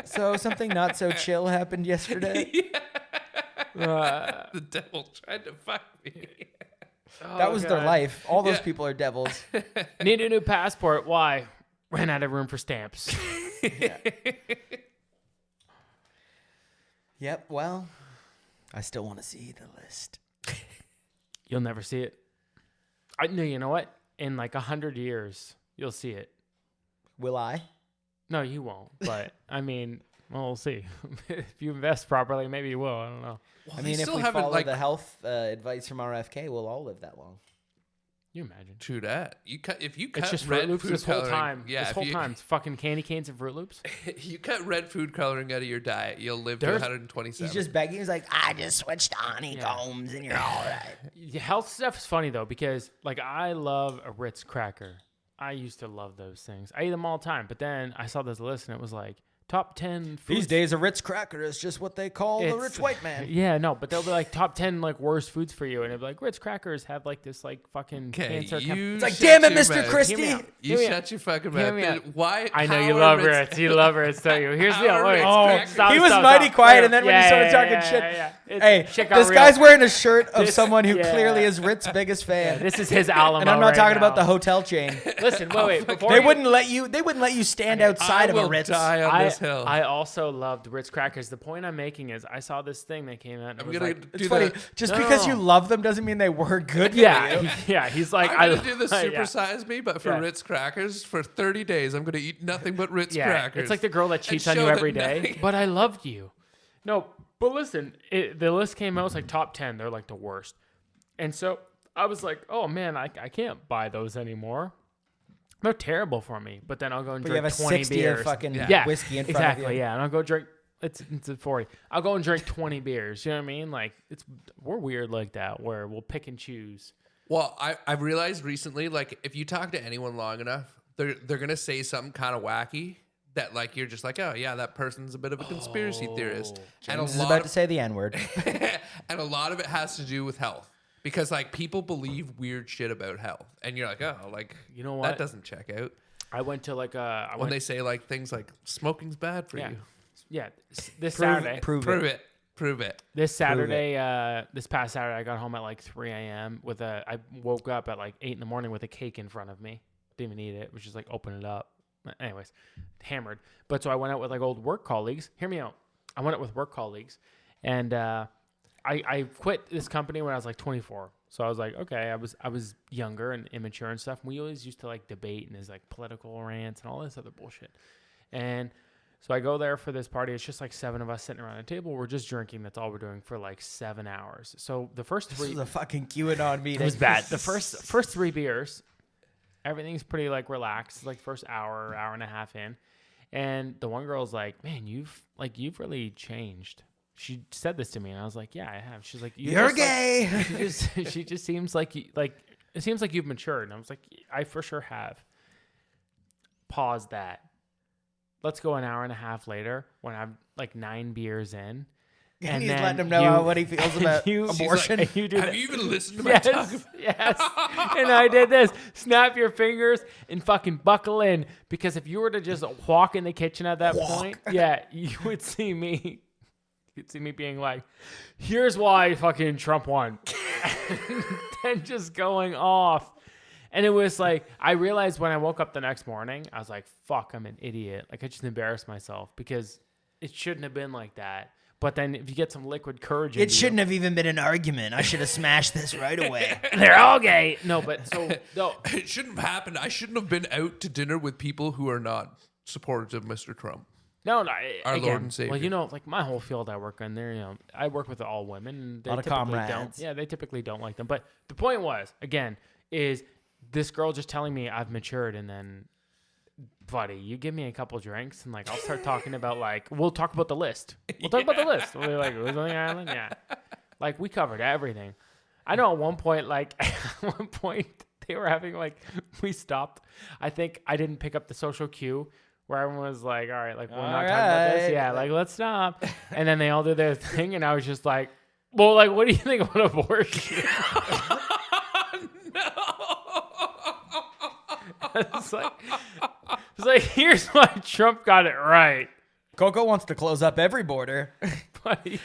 So something not so chill happened yesterday. The devil tried to fuck me. That was their life. All those people are devils. Need a new passport. Why? Ran out of room for stamps. Yep. Well, I still want to see the list. You'll never see it. I know. You know what? In like 100 years, you'll see it. Will I? No, you won't. But I mean, well, we'll see. If you invest properly, maybe you will. I don't know. Well, I mean, if we follow the health advice from RFK, we'll all live that long. You imagine? True that. If you cut It's just red Fruit Loops food this whole coloring, time. yeah, this whole time, it's fucking candy canes and Fruit Loops. you cut red food coloring out of your diet, you'll live to There's- 127. He's just begging. He's like, I just switched to honeycombs and you're all right. The health stuff is funny though because like I love a Ritz cracker. I used to love those things. I eat them all the time. But then I saw this list and it was like top 10 foods. These days, a Ritz cracker is just what they call the It's- rich white man. Yeah, no, but they'll be like top 10 like worst foods for you, and it'll be like Ritz crackers have like this like fucking cancer. It's like, damn it, Mr. Christie. Hear me out. You Hear me shut your fucking Hear me mouth. out. Why? I know how you are love Ritz- Ritz. You love Ritz, don't you? Here's the How are wait. Ritz Oh, crackers? stop, He was stop, mighty stop. quiet, and then when Yeah, he started yeah, talking yeah, shit, yeah. It's- hey, shit got this real. guy's wearing a shirt of This- someone who yeah. clearly is Ritz's biggest fan. This is his Alamo. And I'm not right talking about now. the hotel chain. Listen, wait. Before They you- wouldn't let you stand outside I of a will Ritz. die on this hill. I also loved Ritz crackers. The point I'm making is I saw this thing that came out. And it I'm was gonna like, It's do funny. the. Just No. because you love them doesn't mean they were good for yeah, you. yeah. He's like, I'm gonna do the yeah. supersize me, but for Yeah. Ritz crackers for 30 days. I'm gonna eat nothing but Ritz Yeah, crackers. it's like the girl that cheats on show you that every day. nothing- But I loved you. No, but listen, the list came out. It was like top 10. They're like the worst. And so I was like, oh man, I can't buy those anymore. They're terrible for me. But then I'll go and But you drink have a 20 60 beers. of fucking Yeah, whiskey in front exactly, of you. yeah. And I'll go drink. It's a 40. I'll go and drink 20 beers. You know what I mean? Like we're weird like that where we'll pick and choose. Well, I've realized recently, like if you talk to anyone long enough, they're gonna say something kind of wacky that like you're just like, oh yeah, that person's a bit of a conspiracy theorist. And James is about to say the N-word. and a lot of it has to do with health. Because like people believe weird shit about health. And you're like, oh, like You know what? that doesn't check out. I went to like When they say like things like smoking's bad for you. Yeah, this Saturday. Prove Prove it. it. Prove it. This Saturday, this past Saturday, I got home at like 3 a.m. I woke up at like 8 in the morning with a cake in front of me. Didn't even eat it, which is like open it up. Anyways, hammered. But so I went out with like old work colleagues. Hear me out. I went out with work colleagues, and I quit this company when I was like 24. So I was like, okay, I was younger and immature and stuff. We always used to like debate and there's like political rants and all this other bullshit. And so I go there for this party. It's just like 7 of us sitting around a table. We're just drinking. That's all we're doing for like 7 hours. So the first This 3 is a fucking QAnon meeting. it was bad. The first 3 beers, everything's pretty like relaxed. It's like first hour and a half in. And the one girl's like, man, you've really changed. She said this to me, and I was like, yeah, I have. She's like, You're gay. She just seems like it seems like you've matured. And I was like, I for sure have. Pause that. Let's go an hour and a half later when I'm like 9 beers in. And he's then letting him know what he feels about abortion. and you do Have that. you even listened to my talk? Yes. And I did this. Snap your fingers and fucking buckle in. Because if you were to just walk in the kitchen at that point, yeah, you would see me. You'd see me being like, here's why fucking Trump won. And then just going off. And it was like, I realized when I woke up the next morning, I was like, fuck, I'm an idiot. Like, I just embarrassed myself because it shouldn't have been like that. But then if you get some liquid courage in It shouldn't have even been an argument. I should have smashed this right away. they're all gay. No, but so, no. It shouldn't have happened. I shouldn't have been out to dinner with people who are not supporters of Mr. Trump. No, Our again, Lord and Savior. Well, you know, like my whole field I work in there, you know, I work with all women. And they Lot of typically don't. comrades. Yeah, they typically don't like them. But the point was, again, is this girl just telling me I've matured, and then, buddy, you give me a couple drinks, and like I'll start talking about like we'll talk about the list. We'll talk about the list. We'll be like, who's on the island? Yeah, like we covered everything. I know at one point, they were having like we stopped. I think I didn't pick up the social cue where everyone was like, all right, like, we're not All talking about this. right. Yeah, like, let's stop. And then they all did their thing, and I was just like, well, like, what do you think about abortion? It's like, here's why Trump got it right. Coco wants to close up every border. Buddy.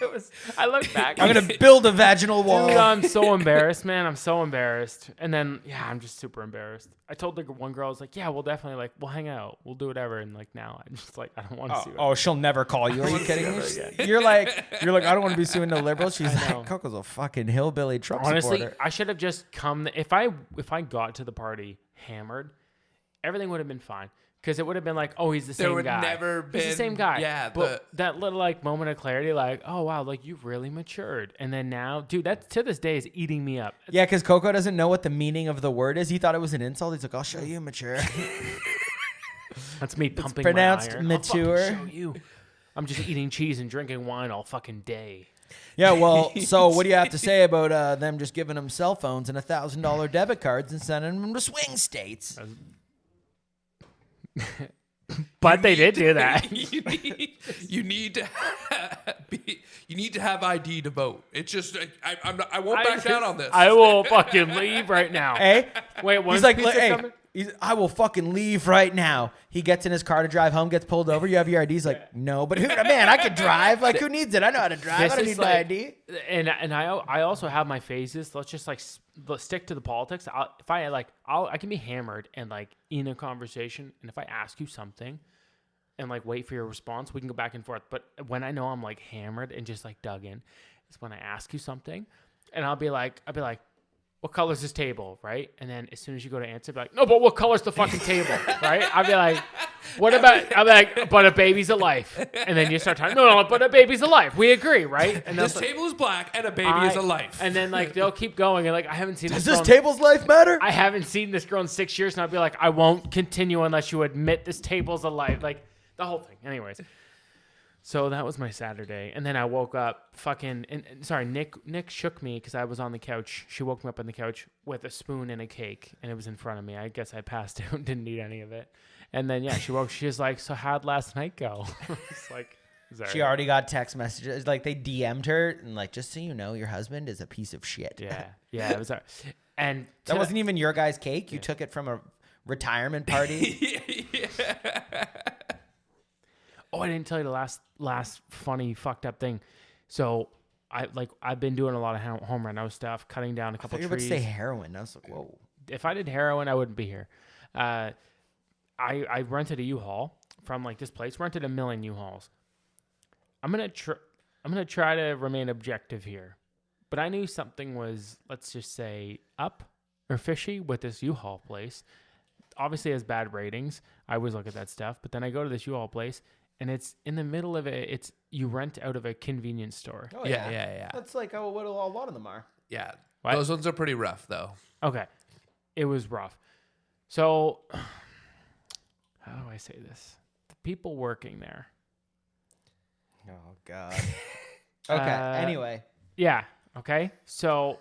It was. I look back. I'm gonna build a vaginal wall. Dude, I'm so embarrassed, man. I'm so embarrassed. And then, yeah, I'm just super embarrassed. I told the one girl, I was like, yeah, we'll definitely, like, we'll hang out. We'll do whatever. And, like, now I'm just like, I don't want to see her. Oh, she'll never call you. Are you kidding me? You're like, I don't want to be suing the liberals. She's know. like, Coco's a fucking hillbilly Trump Honestly, supporter. I should have just come. If I got to the party hammered, everything would have been fine. Because it would have been like, oh, he's the same guy. There would never He's been the same guy. Yeah, but that little like moment of clarity, like, oh wow, like you've really matured. And then now, dude, that to this day is eating me up. Yeah, because Coco doesn't know what the meaning of the word is. He thought it was an insult. He's like, I'll show you mature. That's me pumping pronounced my iron. mature. I'll fucking show you. I'm just eating cheese and drinking wine all fucking day. Yeah, well, so what do you have to say about them just giving them cell phones and $1,000 debit cards and sending them to swing states? But they did do that. you need to have ID to vote. It's just I won't back down on this. I will fucking leave right now. Hey, Wait, he's like, I will fucking leave right now. He gets in his car to drive home, gets pulled over. You have your ID. He's like, no, but man, I can drive. Like, who needs it? I know how to drive. I don't need my ID. And I also have my phases. Let's just like let's stick to the politics. I can be hammered and like in a conversation, and if I ask you something and like wait for your response, we can go back and forth. But when I know I'm like hammered and just like dug in, is when I ask you something, and I'll be like, what color's this table, right? And then as soon as you go to answer, be like, no, but what color's the fucking table, right? I'll be like, I'll be like, but a baby's a life. And then you start talking, no, but a baby's a life. We agree, right? And this table is black and a baby is a life. And then like they'll keep going and like, I haven't seen Does this table's life matter? I haven't seen this girl in 6 years, and I'll be like, I won't continue unless you admit this table's a life. Like the whole thing. Anyways. So that was my Saturday. And then I woke up sorry, Nick shook me because I was on the couch. She woke me up on the couch with a spoon and a cake, and it was in front of me. I guess I passed out and didn't eat any of it. And then, yeah, she was like, so how'd last night go? It's like, she already got text messages. Like, they DM'd her, and like, just so you know, your husband is a piece of shit. Yeah, it was. And that wasn't even your guy's cake. You took it from a retirement party. Oh, I didn't tell you the last funny fucked up thing. So I've been doing a lot of home reno stuff, cutting down a couple trees. You were about to say heroin. I was like, whoa. If I did heroin, I wouldn't be here. I rented a U-Haul from like this place. Rented a million U-Hauls. I'm gonna try to remain objective here, but I knew something was, let's just say, up or fishy with this U-Haul place. Obviously, it has bad ratings. I always look at that stuff, but then I go to this U-Haul place. And it's in the middle of you rent out of a convenience store. Oh, yeah. That's like what a lot of them are. Yeah. What? Those ones are pretty rough, though. Okay. It was rough. So, how do I say this? The people working there. Oh, God. Okay. Anyway. Yeah. Okay. So,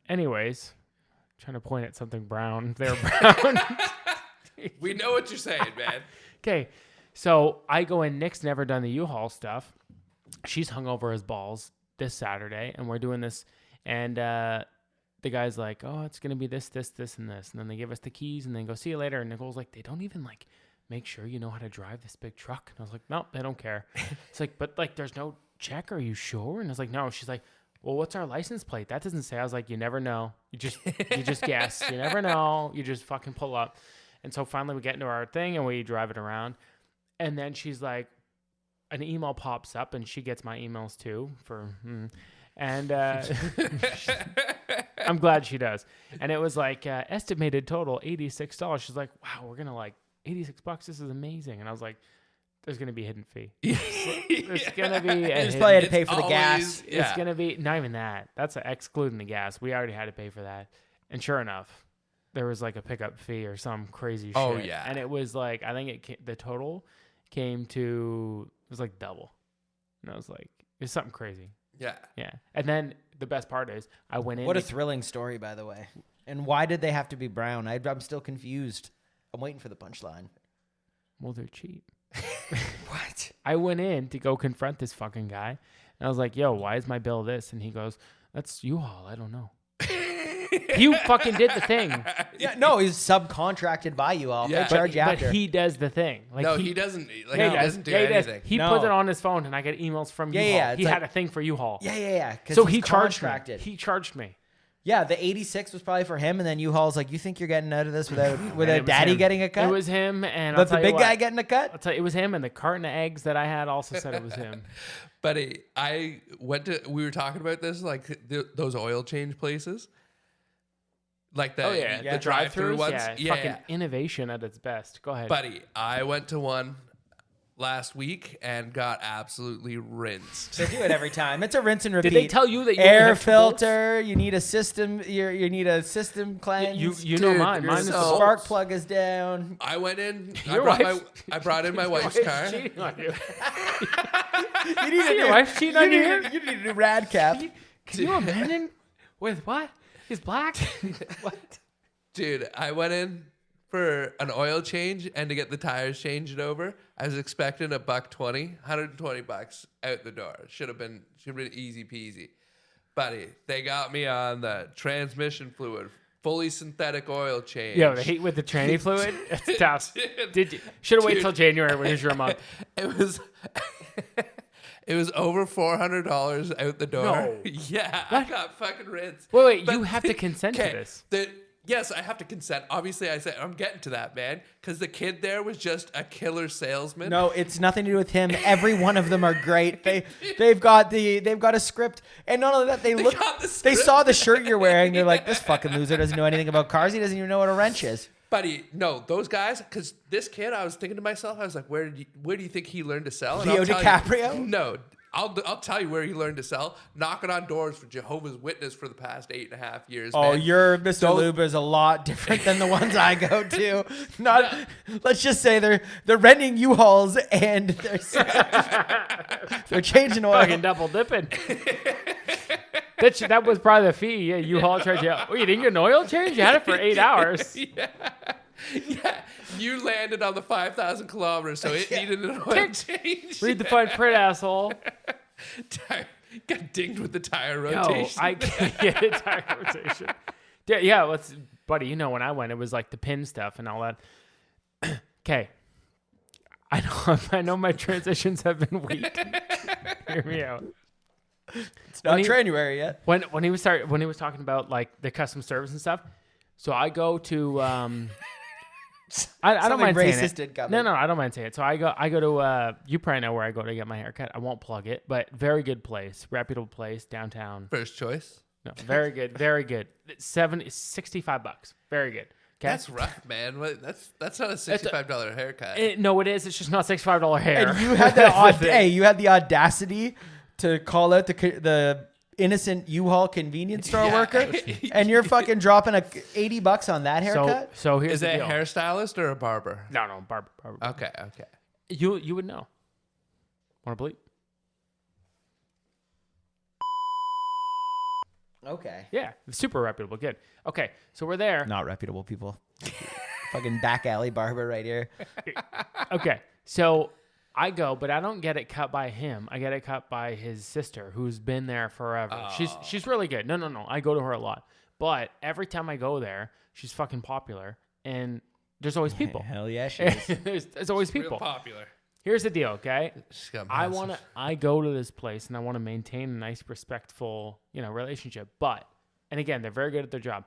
anyways, I'm trying to point at something brown. They're brown. We know what you're saying, man. Okay. So I go in. Nick's never done the U-Haul stuff. She's hungover as balls this Saturday, and we're doing this. And the guy's like, "Oh, it's gonna be this, and this." And then they give us the keys, and then go, "See you later." And Nicole's like, "They don't even like make sure you know how to drive this big truck." And I was like, "No, they don't care." It's like, "But like, there's no check. Are you sure?" And I was like, "No." She's like, "Well, what's our license plate?" That doesn't say. I was like, "You never know. You just guess. You never know. You just fucking pull up." And so finally we get into our thing and we drive it around. And then she's like, an email pops up, and she gets my emails too. And I'm glad she does. And it was like estimated total $86. She's like, wow, we're gonna like $86. This is amazing. And I was like, there's gonna be a hidden fee. There's gonna be. You just probably had to pay for the gas. Yeah. It's gonna be not even that. That's excluding the gas. We already had to pay for that. And sure enough, there was like a pickup fee or some crazy shit. Oh yeah. And it was like, I think the total came to, it was like double. And I was like, it's something crazy. Yeah. Yeah. And then the best part is I went in. What a thrilling story, by the way. And why did they have to be brown? I'm still confused. I'm waiting for the punchline. Well, they're cheap. What? I went in to go confront this fucking guy. And I was like, yo, why is my bill this? And he goes, that's U-Haul. I don't know. You fucking did the thing. Yeah, no, he's subcontracted by you all. Yeah. They charge you But after. he does the thing. Like No, he doesn't. Like, Yeah, he doesn't do yeah, he does. anything. He No. puts it on his phone, and I get emails from Yeah, U-Haul. yeah, it's he like- had a thing for U-Haul. Yeah. So he's he charged contracted. me. He charged me. Yeah, the 86 was probably for him, and then U-Haul's like, you think you're getting out of this without And it without was daddy him. getting a cut? It was him, and But the I'll tell you big guy what, getting a cut? I'll tell you, it was him, and the carton of eggs that I had also said it was him. Buddy, I went to. We were talking about this, like those oil change places, like the the drive-through ones. Yeah, fucking innovation at its best. Go ahead. Buddy, I went to one last week and got absolutely rinsed. They do it every time. It's a rinse and repeat. Did they tell you that you only air have 2 bolts? filter? You need a system. You need a system cleanse. You know Dude, mine. you're Mine is the so- spark bolts. plug is down. I went in. Your I brought in my wife's Your car. wife's cheating on you. You need Your wife's cheating on you? You need a new rad cap. Can you imagine? With what? He's black? What? Dude, I went in for an oil change and to get the tires changed over. I was expecting $120, $120 out the door. Should have been easy peasy. Buddy, they got me on the transmission fluid, fully synthetic oil change. Yo, the heat with the tranny fluid? It's tough. Did you? Should have waited till January when it was your month. It was it was over $400 out the door. No. Yeah, I got fucking rinsed. Wait, But- you have to consent to Okay, this. Yes, I have to consent. Obviously, I said I'm getting to that, man, because the kid there was just a killer salesman. No, it's nothing to do with him. Every one of them are great. They've got a script, and not only that, they got the They script. saw the shirt you're wearing. They're like, this fucking loser doesn't know anything about cars. He doesn't even know what a wrench is. Buddy, no, those guys, because this kid, I was thinking to myself, I was like, where do you think he learned to sell? And Leo I'll tell DiCaprio? You, no, I'll tell you where he learned to sell. Knocking on doors for Jehovah's Witness for the past 8.5 years. Oh, man. your Mr. Lube is a lot different than the ones I go to. Let's just say they're renting U-Hauls and they're changing oil. Fucking double dipping. That was probably the fee. Yeah, U-Haul charge you. Oh, you didn't get an oil change? You had it for 8 hours. Yeah, you landed on the 5,000 kilometers, so it needed an oil change. Read the fine print, asshole. Got dinged with the tire No, rotation. I can't get a tire rotation. Yeah, buddy, you know when I went, it was like the pin stuff and all that. Okay. I know my transitions have been weak. Hear me out. It's not January yet. When he was talking about like the custom service and stuff, so I go to I don't mind saying racist it. did No, I don't mind saying it. So I go to you probably know where I go to get my haircut. I won't plug it, but very good place, reputable place downtown. First choice. No, very good, very good. $65. Very good. Okay. That's rough, man. That's not a $65 haircut. No, it is. It's just not $65 hair. And you had you had the audacity to call out the innocent U-Haul convenience store worker, and you're fucking dropping $80 on that haircut. So here's Is the it a deal. hairstylist or a barber? No, barber. Okay. You would know. Want to bleep? Okay, Yeah, super reputable. Good. Okay, so we're there. not reputable people. Fucking back alley barber right here. Okay, so I go, but I don't get it cut by him. I get it cut by his sister, who's been there forever. She's really good. No. I go to her a lot, but every time I go there, she's fucking popular, and there's always people. Hell yeah, she is. there's always Real people. popular. Here's the deal, okay? She's got I massive- I go to this place and I want to maintain a nice, respectful, relationship. But, and again, they're very good at their job.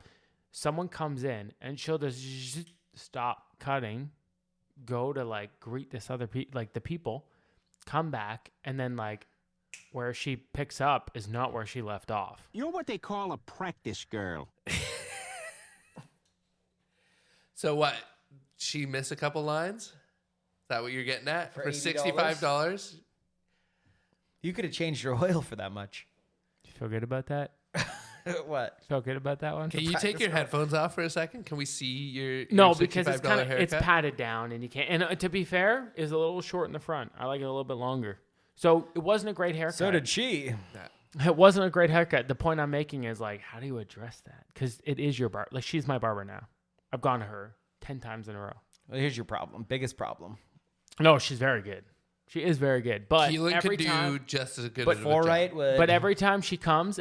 Someone comes in and she'll just stop cutting, go to like greet this other the people, come back, and then like where she picks up is not where she left off. You're what they call a practice girl. So what? She miss a couple lines? Is that what you're getting at? For For $80? $65? You could have changed your oil for that much. You feel good about that? What? Feel good about that one? Can you take your headphones off for a second? Can we see your No, $65 because it's kind of haircut? it's padded down, and you can't. And to be fair, it's a little short in the front. I like it a little bit longer. So it wasn't a great haircut. So did she. It wasn't a great haircut. The point I'm making is like, how do you address that? Because it is your barber. Like she's my barber now. I've gone to her 10 times in a row. Well, here's your problem. Biggest problem. No, she's very good. She is very good. But Keelan every could do time, just as good but as Four right would. but every time she comes,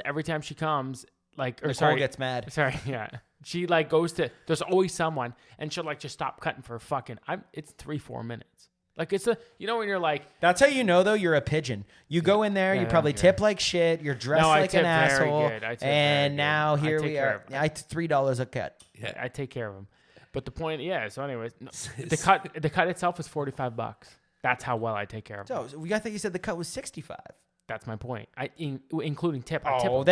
like, or Nicole sorry, gets mad. sorry, yeah. She like goes to. There's always someone, and she'll like just stop cutting for fucking. It's 3-4 minutes. Like it's when you're like. That's how you know though you're a pigeon. You go in there, Yeah, you I probably don't care. tip like shit. You're dressed No, I like tip an very asshole. good. I tip And very now good. I here take we care are. of it. I $3 a cut. Yeah. I take care of them. But the point, yeah. So, anyways, no, the cut itself is $45. That's how well I take care of them. So I think you said the cut was 65. That's my point. Including tip. I tip Oh, 'em.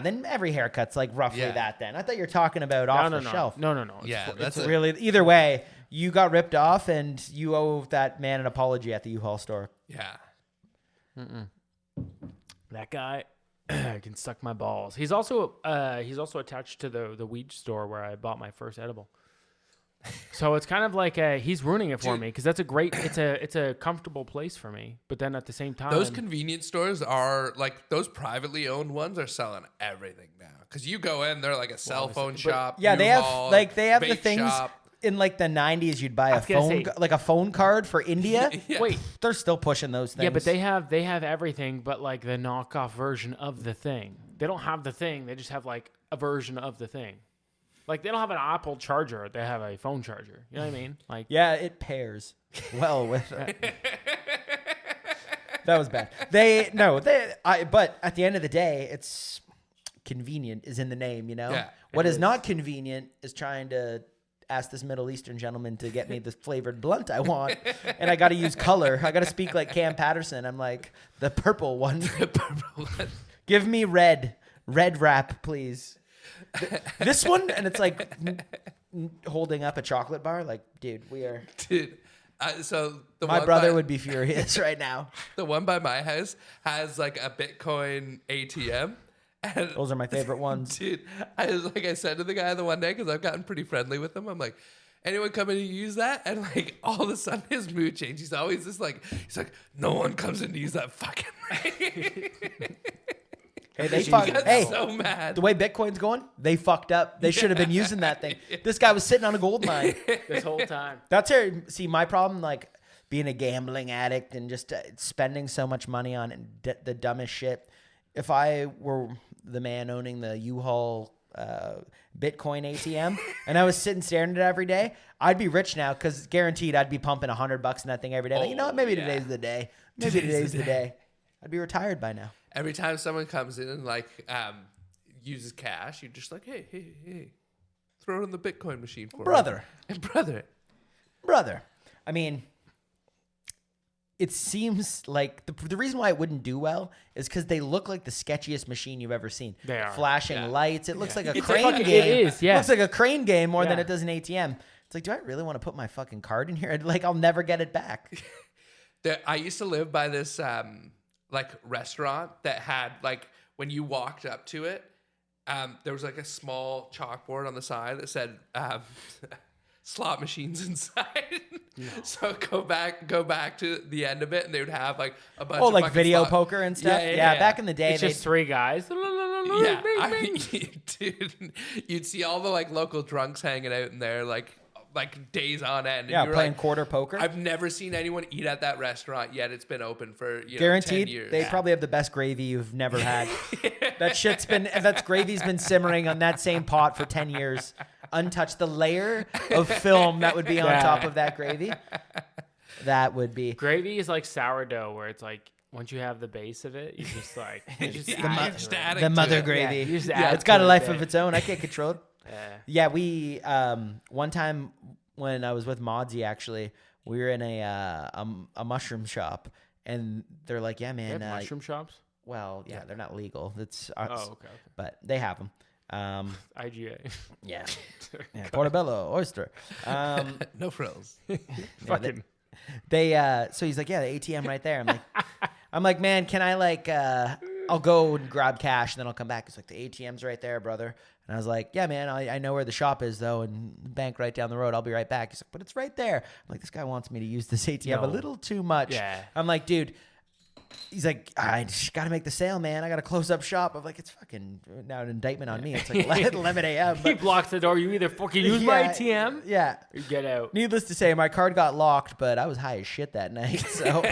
then every haircut's like roughly Yeah. that. Then I thought you were talking about off no, the no, shelf. No. Yeah, It's that's It's it. really either way. You got ripped off, and you owe that man an apology at the U-Haul store. Yeah. that guy can suck my balls. He's also attached to the weed store where I bought my first edible. So it's kind of like he's ruining it for Dude. me because that's it's a comfortable place for me. But then at the same time, Those convenience stores are like those privately owned ones are selling everything now. Because you go in, they're like a cell phone shop. Yeah, they have U-Haul, the vape things shop. in like the 90s. You'd buy a was gonna phone say- like a phone card for India. Yeah. wait, They're still pushing those things. yeah, but they have everything, but like the knockoff version of the thing. They don't have the thing. They just have like a version of the thing. Like they don't have an Apple charger. They have a phone charger. You know what I mean? Like Yeah, it pairs well with it. That was bad. But at the end of the day, it's convenient is in the name, you know? Yeah, What it is is. not convenient is trying to ask this Middle Eastern gentleman to get me the flavored blunt I want. And I got to use color. I got to speak like Cam Patterson. I'm like, the purple one. Give me red wrap, please. This one? And it's like holding up a chocolate bar. Like, dude, we are. Dude. So My brother would be furious right now. The one by my house has like a Bitcoin ATM. And Those are my favorite ones. dude, I said to the guy the one day, because I've gotten pretty friendly with him, I'm like, anyone come in to use that? And like all of a sudden his mood changed. He's always just like, no one comes in to use that fucking Hey, they He fucked. got Hey, so mad. the way Bitcoin's going, they fucked up. They should have been using that thing. This guy was sitting on a gold mine. this whole time. That's here. See, my problem, like being a gambling addict and just spending so much money on the dumbest shit. If I were the man owning the U-Haul Bitcoin ATM and I was sitting staring at it every day, I'd be rich now because guaranteed I'd be pumping $100 in that thing every day. Like, you know what? Maybe yeah. today's the day. Maybe today's the day. I'd be retired by now. Every time someone comes in and like uses cash, you're just like, hey, throw it in the Bitcoin machine for Brother. me. Brother. I mean, it seems like the reason why it wouldn't do well is because they look like the sketchiest machine you've ever seen. They are. Flashing Yeah. lights. It looks like a It's crane fucking- game. it is, yeah. Looks like a crane game more than Yeah. it does an ATM. It's like, do I really want to put my fucking card in here? Like, I'll never get it back. I used to live by this like restaurant that had like when you walked up to it, there was like a small chalkboard on the side that said slot machines inside. So go back to the end of it, and they would have like a bunch. Oh, of like fucking video slot- poker and stuff? Yeah. Back in the day, It's just three guys. Yeah, dude, you'd see all the like local drunks hanging out in there, like days on end. And yeah, you were playing like, quarter poker. I've never seen anyone eat at that restaurant yet. It's been open for 10 Guaranteed, years. they probably have the best gravy you've never had. That gravy's been simmering on that same pot for 10 years, untouched. The layer of film that would be on Yeah. top of that gravy, that would be. Gravy is like sourdough, where it's like once you have the base of it, you just like you just Yeah, add you're to just it. adding The to mother it. gravy. Yeah, you just Yeah, add it's got to a it, life yeah. of its own. I can't control it. Yeah. Yeah, we one time when I was with Modsy, actually, we were in a mushroom shop, and they're like, "Yeah, They man, have mushroom shops. well, yeah, they're not legal. That's Oh, okay. but they have them. IGA. Yeah, Portobello oyster. No frills. Fucking. So he's like, yeah, the ATM right there. I'm like, man, can I like, I'll go and grab cash and then I'll come back. He's like, the ATM's right there, brother. And I was like, yeah, man, I know where the shop is though, and the bank right down the road. I'll be right back. He's like, but it's right there. I'm like, this guy wants me to use this ATM a No. little too much. Yeah. I'm like, dude, he's like, I just got to make the sale, man. I got to close up shop. I'm like, it's fucking now an indictment on me. It's like 11 a.m. He But blocks the door. You either fucking use my ATM Yeah. or get out. Needless to say, my card got locked, but I was high as shit that night. So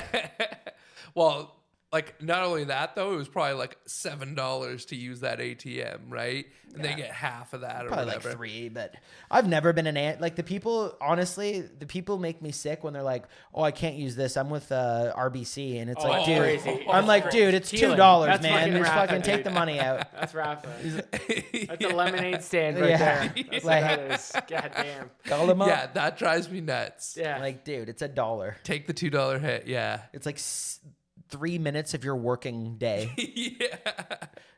Well, like not only that though, it was probably like $7 to use that ATM, right? And they get half of that or probably whatever. like 3, but I've never been an ant. Like the people, honestly, the people make me sick when they're like, "Oh, I can't use this. I'm with RBC," and it's like, dude, crazy. I'm like, dude, it's Stealing. $2, That's man. Just Rafa, fucking take dude. the money out. That's Rafa. That's a lemonade stand right Yeah. there. That's Like- what that is. God damn. Call them up. Yeah, that drives me nuts. Yeah. Like, dude, it's $1. Take the $2 hit. Yeah. It's like 3 minutes of your working day. Yeah.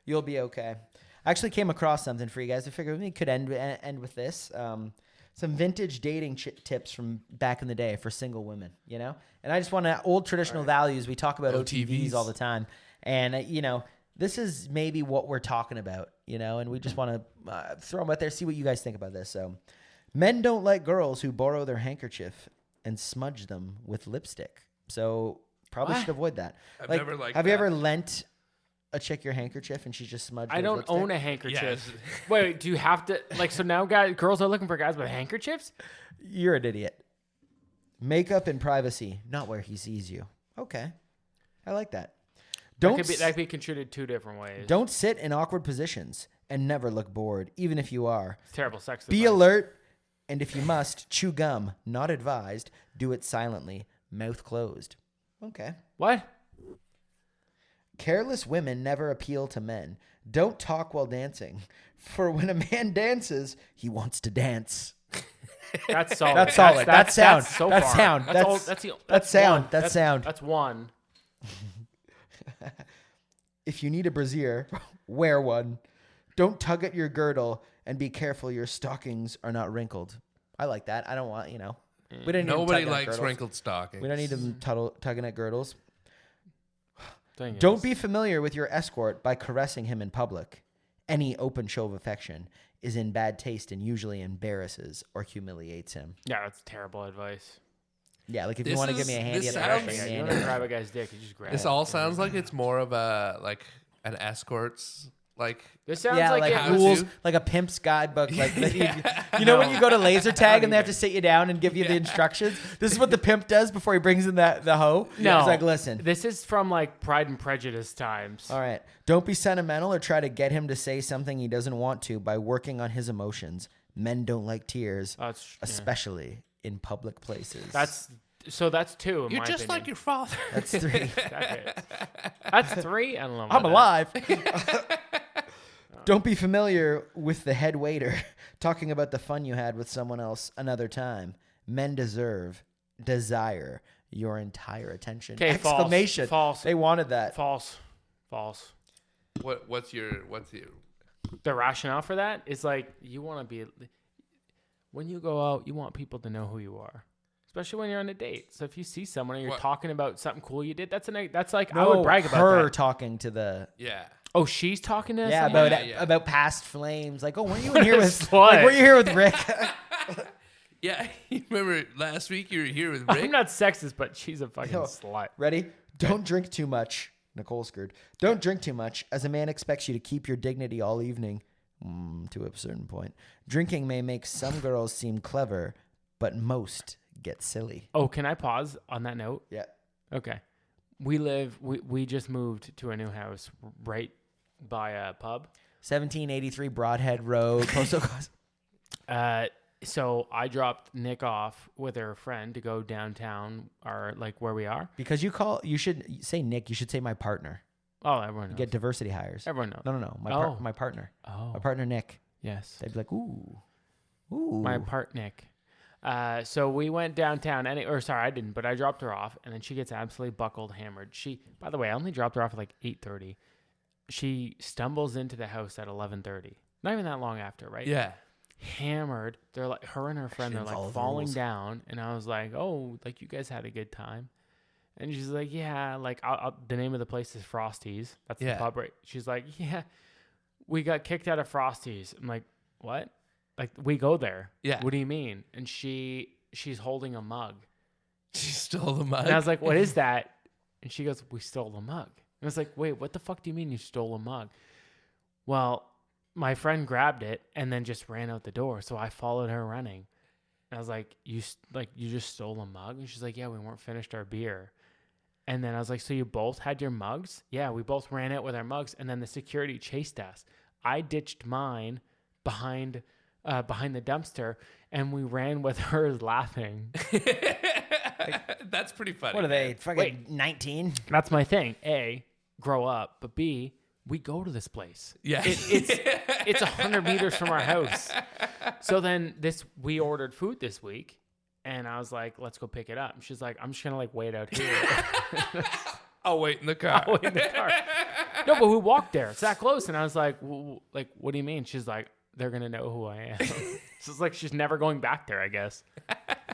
You'll be okay. I actually came across something for you guys. I figured we could end with this. Some vintage dating tips from back in the day for single women, you know? And I just want to, old traditional values. We talk about OTVs all the time. And, this is maybe what we're talking about, and we just want to throw them out there, see what you guys think about this. So, men don't like girls who borrow their handkerchief and smudge them with lipstick. So, probably should avoid that. I've never liked Have you that. ever lent a chick your handkerchief and she just smudged it I with don't lipstick? own a handkerchief. Yes. Wait, do you have to so now girls are looking for guys with handkerchiefs? You're an idiot. Makeup in privacy, not where he sees you. Okay. I like that. That could be construed 2 different ways. Don't sit in awkward positions and never look bored, even if you are. It's terrible sex Be advice. alert, and if you must, chew gum. Not advised. Do it silently, mouth closed. Okay. What? Careless women never appeal to men. Don't talk while dancing, for when a man dances, he wants to dance. That's solid. That's solid. That's sound. That's so That's far. sound. That's That's- all, that's sound. one. That's sound. That's one. If you need a brassiere, wear one. Don't tug at your girdle, and be careful your stockings are not wrinkled. I like that. I don't want, we don't need Nobody them tugging at likes girdles. wrinkled stockings. We don't need them tugging at girdles. Thing is- Don't be familiar with your escort by caressing him in public. Any open show of affection is in bad taste and usually embarrasses or humiliates him. Yeah, that's terrible advice. Yeah, like if you This want to give is- me a handy, this at sounds- the Yeah, restaurant, you man. want to grab a guy's dick, you just grab This it. all sounds like it's more of a an escort's like. This sounds Yeah, like, like it rules, to. like a pimp's guidebook. Like you know when you go to laser tag and they have to sit you down and give you the instructions. This is what the pimp does before he brings in the hoe. No. He's like, listen. This is from like Pride and Prejudice times. All right. Don't be sentimental or try to get him to say something he doesn't want to by working on his emotions. Men don't like tears, That's yeah. especially in public places. That's 2. In You're my just opinion. like your father. That's 3. That's 3. I don't know. I'm about alive. Don't be familiar with the head waiter talking about the fun you had with someone else another time. Men desire your entire attention. 'Kay, false. Exclamation. False. They wanted that. False. What's your The rationale for that is like you want to be when you go out, you want people to know who you are, especially when you're on a date. So if you see someone and you're What? talking about something cool you did, that's like I No, would brag about her that. talking to the Oh, she's talking to us. yeah now? about Yeah. about past flames. Like, oh, weren't you in here with Slut. like, were you here with Rick? Yeah, you remember last week you were here with I'm Rick? not sexist, but she's a fucking Yo. slut. Ready? Don't drink too much. Nicole screwed. Don't drink too much, as a man expects you to keep your dignity all evening. To a certain point, drinking may make some girls seem clever, but most get silly. Oh, can I pause on that note? Yeah. Okay. We just moved to a new house right by a pub. 1783 Broadhead Road, Coastal Coast. So I dropped Nick off with her friend to go downtown or like where we are. Because you should say Nick. You should say my partner. Oh, everyone knows. Get diversity hires. Everyone knows. No. My partner. Oh, My partner Nick. yes. They'd be like, ooh. My part Nick. So we went downtown, I didn't, but I dropped her off, and then she gets absolutely buckled, hammered. By the way, I only dropped her off at like 8:30. She stumbles into the house at 11:30. Not even that long after, right? Yeah. Hammered. They're like her and her friend. They're follow like the falling rules. down, and I was like, "Oh, like you guys had a good time." And she's like, "Yeah, like the name of the place is Frosty's. That's the Yeah. pub, right?" She's like, "Yeah, we got kicked out of Frosty's." I'm like, "What? Like we go there? Yeah. What do you mean?" And she's holding a mug, She stole the mug. and I was like, "What is that?" And she goes, we stole a mug. And I was like, wait, what the fuck do you mean you stole a mug? Well, my friend grabbed it and then just ran out the door. So I followed her running. And I was like, you just stole a mug? And she's like, yeah, we weren't finished our beer. And then I was like, so you both had your mugs? Yeah, we both ran out with our mugs. And then the security chased us. I ditched mine behind the dumpster, and we ran with hers laughing. That's pretty funny. What are they? Fucking 19? That's my thing. A, grow up. But B, we go to this place. Yeah. It's 100 meters from our house. So then we ordered food this week, and I was like, let's go pick it up. And she's like, I'm just going to like wait out here. I'll wait in the car. I'll wait in the car. No, but we walked there. It's that close. And I was like, what do you mean? She's like, they're going to know who I am. So it's like she's never going back there, I guess.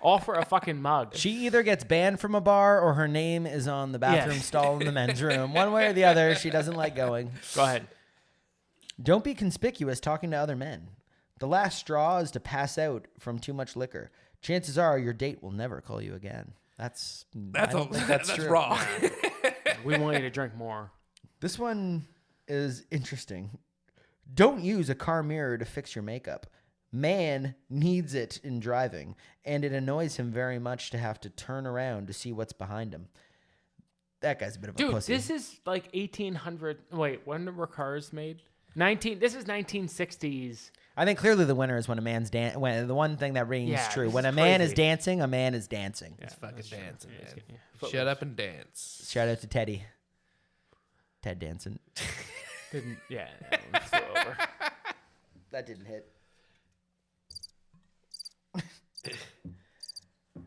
All for a fucking mug. She either gets banned from a bar or her name is on the bathroom Yes. stall in the men's room. One way or the other, she doesn't like going. Go ahead. Don't be conspicuous talking to other men. The last straw is to pass out from too much liquor. Chances are your date will never call you again. I don't think that's true. wrong. We want you to drink more. This one is interesting. Don't use a car mirror to fix your makeup. Man needs it in driving, and it annoys him very much to have to turn around to see what's behind him. That guy's a bit of a Dude, pussy. this is like 1800. Wait, when were cars made? This is 1960s. I think clearly the winner is when a man's when the one thing that rings Yeah, true. this When is a man is crazy. dancing, a man is dancing. It's fucking dancing, man. Yeah. Shut up and dance. Shout out to Teddy. Ted Danson. Didn't, yeah, it flew over. That didn't hit.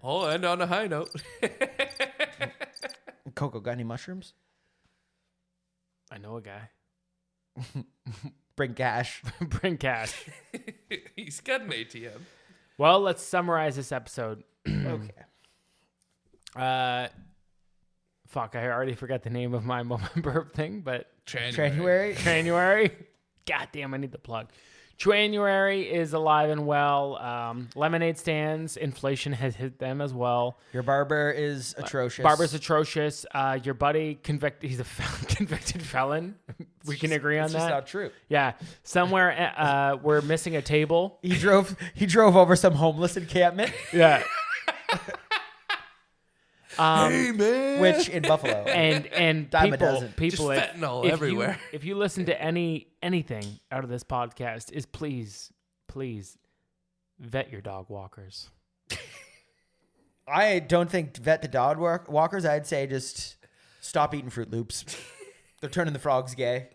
I'll end on a high note. Coco, got any mushrooms? I know a guy. Bring cash. Bring cash. He's got an ATM. Well, let's summarize this episode. Okay. Fuck, I already forgot the name of my burp thing, but January. January. God damn, I need the plug. January is alive and well. Lemonade stands, inflation has hit them as well. Your barber is atrocious. Barber's atrocious. Your buddy he's a convicted felon. We can agree on It's that. just not true. Yeah, somewhere we're missing a table. He drove over some homeless encampment, Yeah. Hey, man. which in Buffalo. And Dime a people, dozen. people, Just if- fentanyl if everywhere. if you listen to anything out of this podcast, is please vet your dog walkers. I don't think vet the dog walkers. I'd say just stop eating Fruit Loops. They're turning the frogs gay.